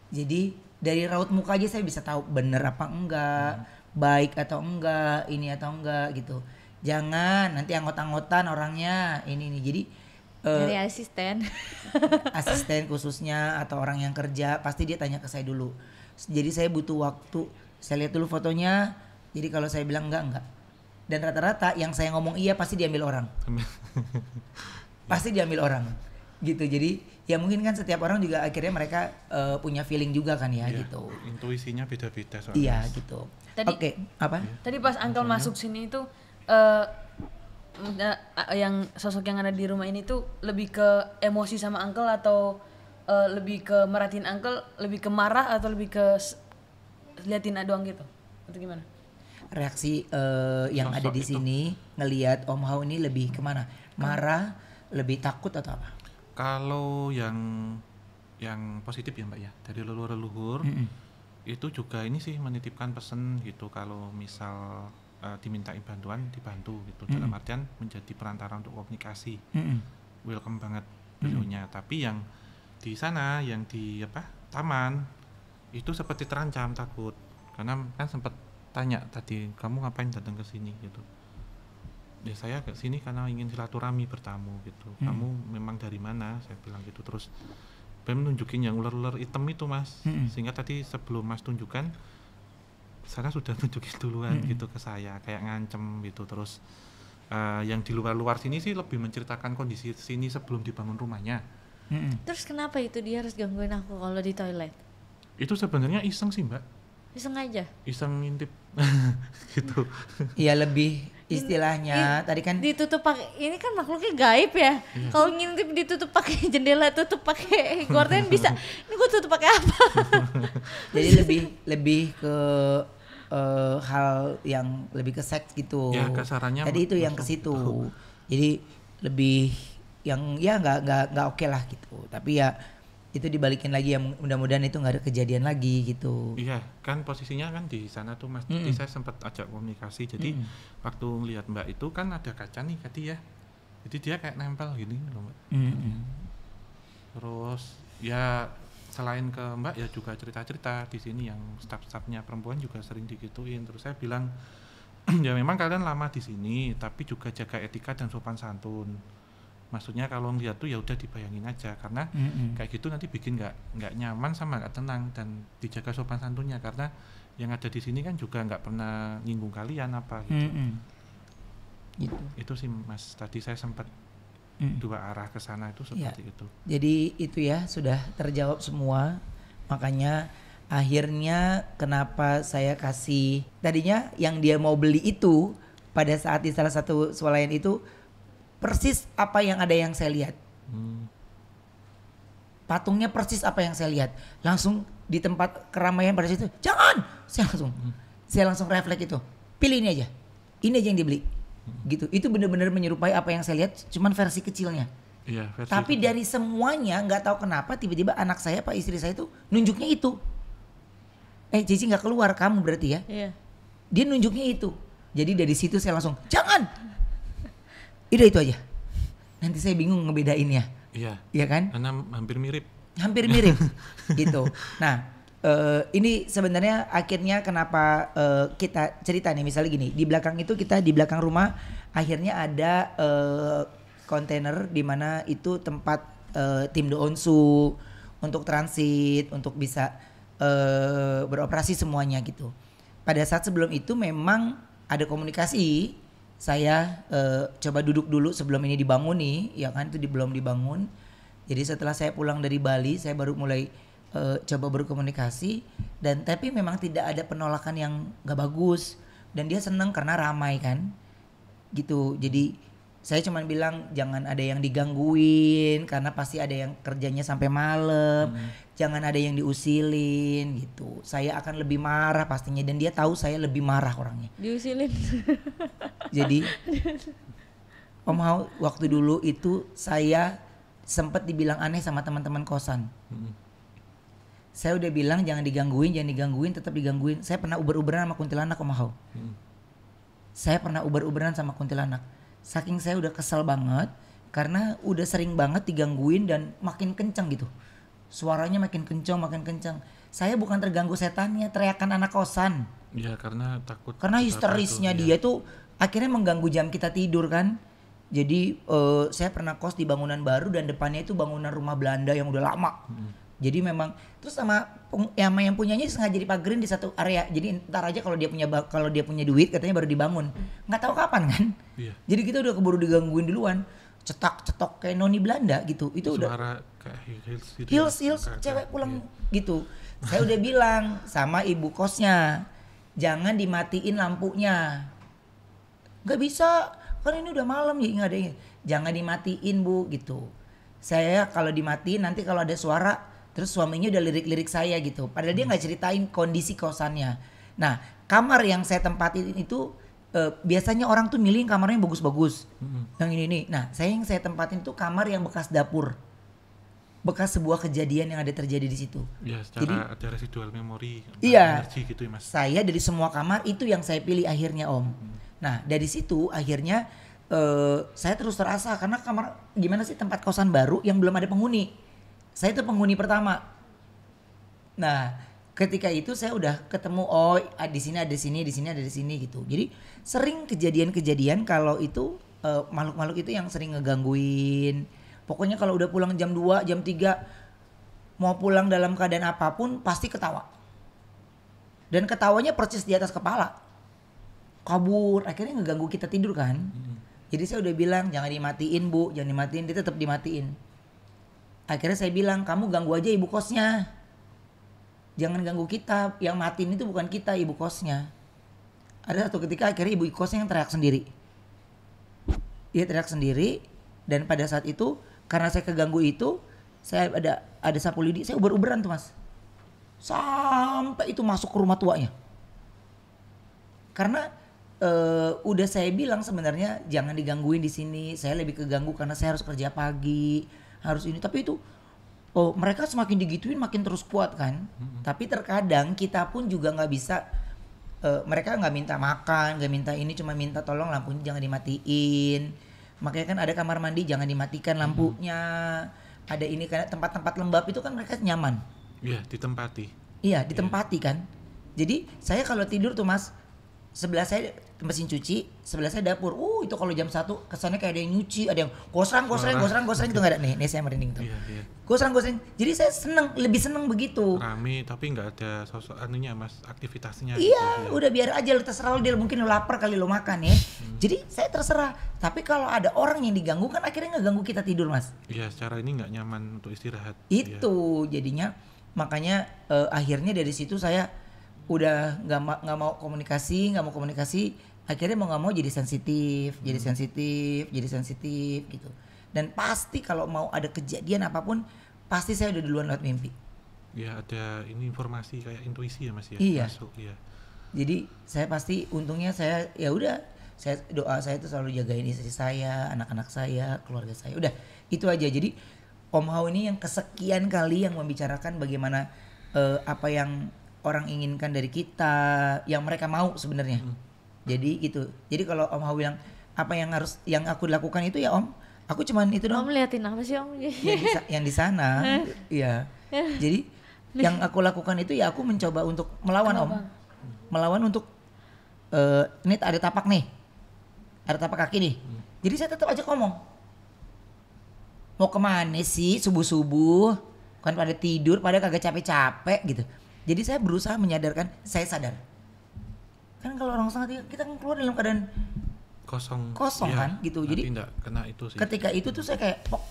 jadi dari raut muka aja saya bisa tahu bener apa enggak baik atau enggak ini atau enggak gitu jangan nanti anggot-anggotan orangnya ini jadi dari asisten khususnya atau orang yang kerja pasti dia tanya ke saya dulu jadi saya butuh waktu saya lihat dulu fotonya. Jadi kalau saya bilang enggak. Dan rata-rata yang saya ngomong iya pasti diambil orang. Pasti diambil orang. Gitu. Jadi ya mungkin kan setiap orang juga akhirnya mereka punya feeling juga kan ya gitu. Intuisinya beda-beda soalnya. Iya gitu. Oke, apa? Tadi pas Uncle masuk sini itu yang sosok yang ada di rumah ini tuh lebih ke emosi sama Uncle atau lebih ke merhatiin Uncle, lebih ke marah atau lebih ke liatin doang gitu? Atau gimana? Reaksi yang ada di sini ngelihat Om Hao ini lebih kemana? Marah, lebih takut atau apa? Kalau yang positif ya Mbak ya dari leluhur itu juga ini sih menitipkan pesan gitu kalau misal dimintain bantuan dibantu gitu dalam artian menjadi perantara untuk komunikasi. Welcome banget beliaunya. Tapi yang di sana yang di taman itu seperti terancam takut karena kan sempat tanya tadi kamu ngapain datang ke sini gitu ya saya ke sini karena ingin silaturahmi bertamu gitu kamu memang dari mana saya bilang gitu terus Ben nunjukin yang ular-ular hitam itu mas sehingga tadi sebelum mas tunjukkan saya sudah tunjukin duluan gitu ke saya kayak ngancem gitu terus yang di luar sini sih lebih menceritakan kondisi sini sebelum dibangun rumahnya. Terus kenapa itu dia harus gangguin aku kalau di toilet? Itu sebenarnya iseng sih Mbak. Iseng aja? Iseng ngintip gitu. Iya lebih istilahnya tadi kan ditutup pakai ini kan makhluknya gaib ya. Kalau ngintip ditutup pakai jendela, tutup pakai gorden bisa. Ini gue tutup pakai apa? Jadi lebih ke hal yang lebih ke seks gitu. Ya kasarannya. Tadi itu yang ke situ. Jadi lebih yang ya nggak oke lah gitu. Tapi ya itu dibalikin lagi, yang mudah-mudahan itu nggak ada kejadian lagi gitu. Iya kan posisinya kan di sana tuh Mas. Jadi saya sempat ajak komunikasi. Jadi waktu ngelihat Mbak itu kan ada kaca nih tadi ya. Jadi dia kayak nempel gini loh Mbak. Terus ya selain ke Mbak ya juga cerita-cerita di sini yang staf-stafnya perempuan juga sering digituin. Terus saya bilang ya memang kalian lama di sini tapi juga jaga etika dan sopan santun. Maksudnya kalau ngeliat tuh ya udah dibayangin aja karena kayak gitu nanti bikin nggak nyaman sama nggak tenang, dan dijaga sopan santunnya karena yang ada di sini kan juga nggak pernah nyinggung kalian apa gitu. Itu sih Mas, tadi saya sempat dua arah ke sana itu seperti itu. Jadi itu ya sudah terjawab semua. Makanya akhirnya kenapa saya kasih tadinya yang dia mau beli itu pada saat di salah satu swalayan itu persis apa yang ada yang saya lihat. Patungnya persis apa yang saya lihat. Langsung di tempat keramaian pada situ, jangan. Saya langsung refleks itu. Pilih ini aja. Ini aja yang dibeli. Gitu. Itu benar-benar menyerupai apa yang saya lihat, cuman versi kecilnya. Iya, versi tapi kecil. Dari semuanya nggak tahu kenapa tiba-tiba anak saya, pak istri saya itu nunjuknya itu. Cici nggak keluar, kamu berarti ya? Iya. Dia nunjuknya itu. Jadi dari situ saya langsung jangan. Udah itu aja. Nanti saya bingung ngebedainnya. Iya. Iya kan? Karena hampir mirip. Hampir mirip. Gitu. Nah, ini sebenarnya akhirnya kenapa kita cerita nih, misalnya gini, di belakang itu kita di belakang rumah akhirnya ada kontainer di mana itu tempat tim Doonsu untuk transit, untuk bisa beroperasi semuanya gitu. Pada saat sebelum itu memang ada komunikasi. Saya coba duduk dulu sebelum ini dibangun nih, ya kan, itu belum dibangun. Jadi setelah saya pulang dari Bali, saya baru mulai coba berkomunikasi, dan tapi memang tidak ada penolakan yang gak bagus, dan dia seneng karena ramai kan, gitu. Jadi saya cuma bilang jangan ada yang digangguin karena pasti ada yang kerjanya sampai malam, jangan ada yang diusilin gitu. Saya akan lebih marah pastinya, dan dia tahu saya lebih marah orangnya. Diusilin. Jadi Om Hao waktu dulu itu saya sempat dibilang aneh sama teman-teman kosan. Saya udah bilang jangan digangguin, tetap digangguin. Saya pernah uber-uberan sama kuntilanak Om Hao. Saya pernah uber-uberan sama kuntilanak. Saking saya udah kesel banget karena udah sering banget digangguin dan makin kencang gitu. Suaranya makin kencang. Saya bukan terganggu setannya, teriakan anak kosan. Iya, karena takut. Karena histerisnya dia tuh akhirnya mengganggu jam kita tidur kan. Jadi saya pernah kos di bangunan baru dan depannya itu bangunan rumah Belanda yang udah lama. Jadi memang terus sama yang punyanya sengaja dipagerin di satu area. Jadi ntar aja kalau dia punya duit katanya baru dibangun. Nggak tahu kapan kan. Iya. Jadi kita udah keburu digangguin duluan. Cetak-cetok kayak noni Belanda gitu. Itu suara udah kayak hills gitu. Hills cewek pulang gitu. Saya udah bilang sama ibu kosnya, jangan dimatiin lampunya. Nggak bisa, kan ini udah malam ya, nggak ada ini. Jangan dimatiin Bu gitu. Saya kalau dimatiin nanti kalau ada suara, terus suaminya udah lirik-lirik saya gitu. Padahal dia nggak ceritain kondisi kosannya. Nah, kamar yang saya tempatin itu biasanya orang tuh milih kamarnya yang bagus-bagus. Yang ini nih. Nah, yang saya tempatin tuh kamar yang bekas dapur. Bekas sebuah kejadian yang ada terjadi di situ. Ya, secara jadi, ada residual memori. Iya. Energi gitu ya, Mas. Saya dari semua kamar itu yang saya pilih akhirnya Om. Nah, dari situ akhirnya saya terus terasa karena kamar gimana sih tempat kosan baru yang belum ada penghuni. Saya itu penghuni pertama. Nah, ketika itu saya udah ketemu di sini ada di sini, di sini ada di sini gitu. Jadi sering kejadian-kejadian kalau itu makhluk-makhluk itu yang sering ngegangguin. Pokoknya kalau udah pulang jam 2, jam 3 mau pulang dalam keadaan apapun pasti ketawa. Dan ketawanya persis di atas kepala. Kabur, akhirnya ngeganggu kita tidur kan. Jadi saya udah bilang jangan dimatiin Bu, jangan dimatiin, dia tetap dimatiin. Akhirnya saya bilang kamu ganggu aja ibu kosnya. Jangan ganggu kita, yang matiin itu bukan kita, ibu kosnya. Ada satu ketika akhirnya ibu kosnya yang teriak sendiri. Dia teriak sendiri dan pada saat itu karena saya keganggu itu, saya ada sapu lidi, saya uber-uberan tuh Mas. Sampai itu masuk ke rumah tuanya. Karena udah saya bilang sebenarnya jangan digangguin di sini. Saya lebih keganggu karena saya harus kerja pagi, harus ini. Tapi itu mereka semakin digituin makin terus kuat kan. Tapi terkadang kita pun juga nggak bisa. Mereka nggak minta makan, nggak minta ini, cuma minta tolong lampunya jangan dimatiin. Makanya kan ada kamar mandi jangan dimatikan lampunya. Ada ini karena tempat-tempat lembab itu kan mereka nyaman. Iya, ditempati. Iya, ditempati kan. Jadi saya kalau tidur tuh Mas, sebelah saya mesin cuci, sebelah saya dapur. Itu kalau jam 1 kesannya kayak ada yang nyuci, ada yang gosrang gitu nggak ada. Nih saya merinding tuh. Iya. Gosrang. Jadi saya lebih seneng begitu. Rame tapi nggak ada sosok anunya Mas, aktivitasnya. Iya, gitu, udah biar aja lu terserah lu, dia mungkin lu lapar kali lu makan ya. Jadi saya terserah. Tapi kalau ada orang yang diganggu kan akhirnya ngeganggu kita tidur Mas. Iya, secara ini nggak nyaman untuk istirahat. Itu jadinya makanya akhirnya dari situ saya udah nggak mau komunikasi. Akhirnya mau nggak mau jadi sensitif gitu. Dan pasti kalau mau ada kejadian apapun pasti saya udah duluan lewat mimpi. Ya ada ini informasi kayak intuisi ya Mas ya. Iya. Masuk, iya. Jadi saya pasti untungnya saya doa saya itu selalu jagain istri saya, anak-anak saya, keluarga saya. Udah itu aja. Jadi Om Hao ini yang kesekian kali yang membicarakan bagaimana apa yang orang inginkan dari kita, yang mereka mau sebenarnya. Jadi gitu. Jadi kalau Om Hao bilang apa yang aku lakukan itu ya Om, aku cuman itu dong. Om liatin apa sih Om? Yang di sana, iya. Jadi yang aku lakukan itu ya aku mencoba untuk melawan Om, melawan untuk ini ada tapak nih, ada tapak kaki nih. Jadi saya tetap aja ngomong, mau kemana sih subuh kan pada tidur, pada kagak capek-capek gitu. Jadi saya berusaha menyadarkan, saya sadar. Kan kalau orang sangat kita kan keluar dalam keadaan kosong ya, kan gitu. Jadi enggak kena itu sih. Ketika itu tuh saya kayak pok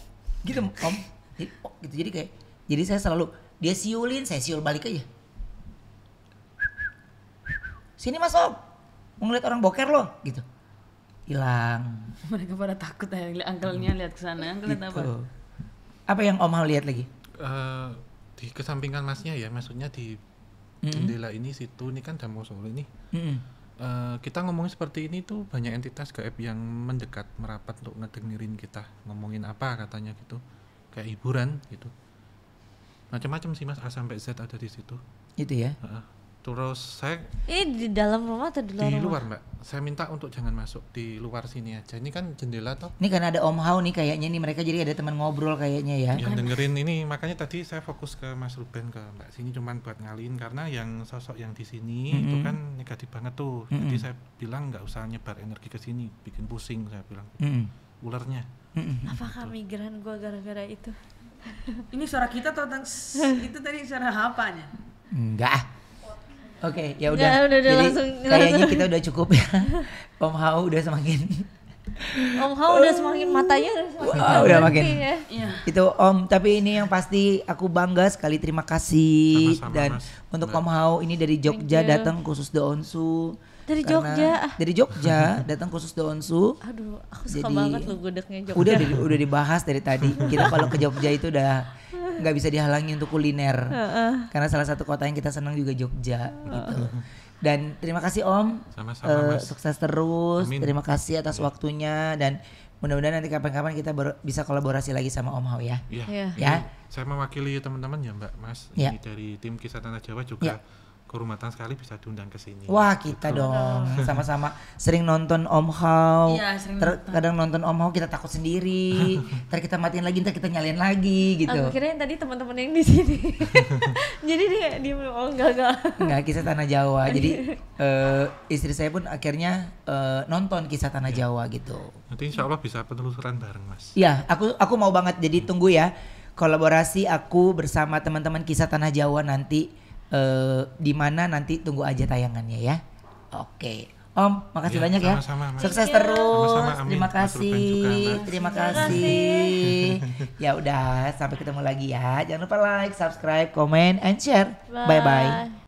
gitu Om. Jadi pok gitu. Jadi saya selalu dia siulin, saya siul balik aja. Sini Mas Om. Mau ngeliat orang boker loh gitu. Hilang. Mereka pada takut ya, angkelnya lihat ke sana. Angkel lihat apa? Apa yang Om Hao lihat lagi? Di kesampingan Masnya ya, maksudnya di jendela ini situ, ini kan Damo Solo ini. Kita ngomongin seperti ini tuh banyak entitas gaib yang mendekat, merapat untuk ngedengerin kita ngomongin apa katanya gitu, kayak hiburan gitu, macam-macam sih Mas, A sampai Z ada di situ. Itu ya. Terus saya ini di dalam rumah atau di luar rumah? Di luar Mbak, saya minta untuk jangan masuk, di luar sini aja. Ini kan jendela toh. Ini kan ada Om Hao nih kayaknya nih, mereka jadi ada teman ngobrol kayaknya ya. Yang dengerin ini, makanya tadi saya fokus ke Mas Ruben, ke Mbak sini cuman buat ngalihin, karena yang sosok yang di sini itu kan negatif banget tuh. Jadi saya bilang nggak usah nyebar energi ke sini, bikin pusing saya bilang. Ularnya. Apakah migran gua gara-gara itu? Ini suara kita atau itu tadi suara apanya? Enggak. Oke, ya udah. Jadi kayaknya kita udah cukup ya. Om Hao udah semakin matanya udah makin. Ya. Itu Om, tapi ini yang pasti aku bangga sekali, terima kasih. Sama-sama, dan Mas. untuk Om Hao ini dari Jogja datang khusus Daonsu. Dari Jogja datang khusus Daonsu. Aduh, aku suka banget loh gudegnya Jogja. Udah dibahas dari tadi. Kita kalau ke Jogja itu udah nggak bisa dihalangi untuk kuliner. Karena salah satu kota yang kita senang juga Jogja gitu. Dan terima kasih Om. Sama-sama Mas. Sukses terus. Amin. Terima kasih atas waktunya, dan mudah-mudahan nanti kapan-kapan kita bisa kolaborasi lagi sama Om Hao ya. Iya. Ya. Saya mewakili teman-teman ya Mbak, Mas. Ya. Ini dari tim Kisah Tanah Jawa juga. Kehormatan sekali bisa diundang ke sini. Wah, kita dong sama-sama sering nonton Om Hao. Iya, Kadang nonton Om Hao kita takut sendiri. Ntar kita matiin lagi, ntar kita nyalain lagi gitu. Aku kirain tadi teman-teman yang di sini. Jadi dia Enggak, Kisah Tanah Jawa. Jadi istri saya pun akhirnya nonton Kisah Tanah Jawa gitu. Nanti insya Allah bisa penelusuran bareng Mas. Iya, aku mau banget. Jadi tunggu ya kolaborasi aku bersama teman-teman Kisah Tanah Jawa nanti. Di mana nanti tunggu aja tayangannya ya. Oke. Om, makasih banyak ya. Sama-sama, Mas. Sukses terus. Sama-sama, amin. Terima kasih. Mas. Terima kasih. Ya udah, sampai ketemu lagi ya. Jangan lupa like, subscribe, comment, and share. Bye bye.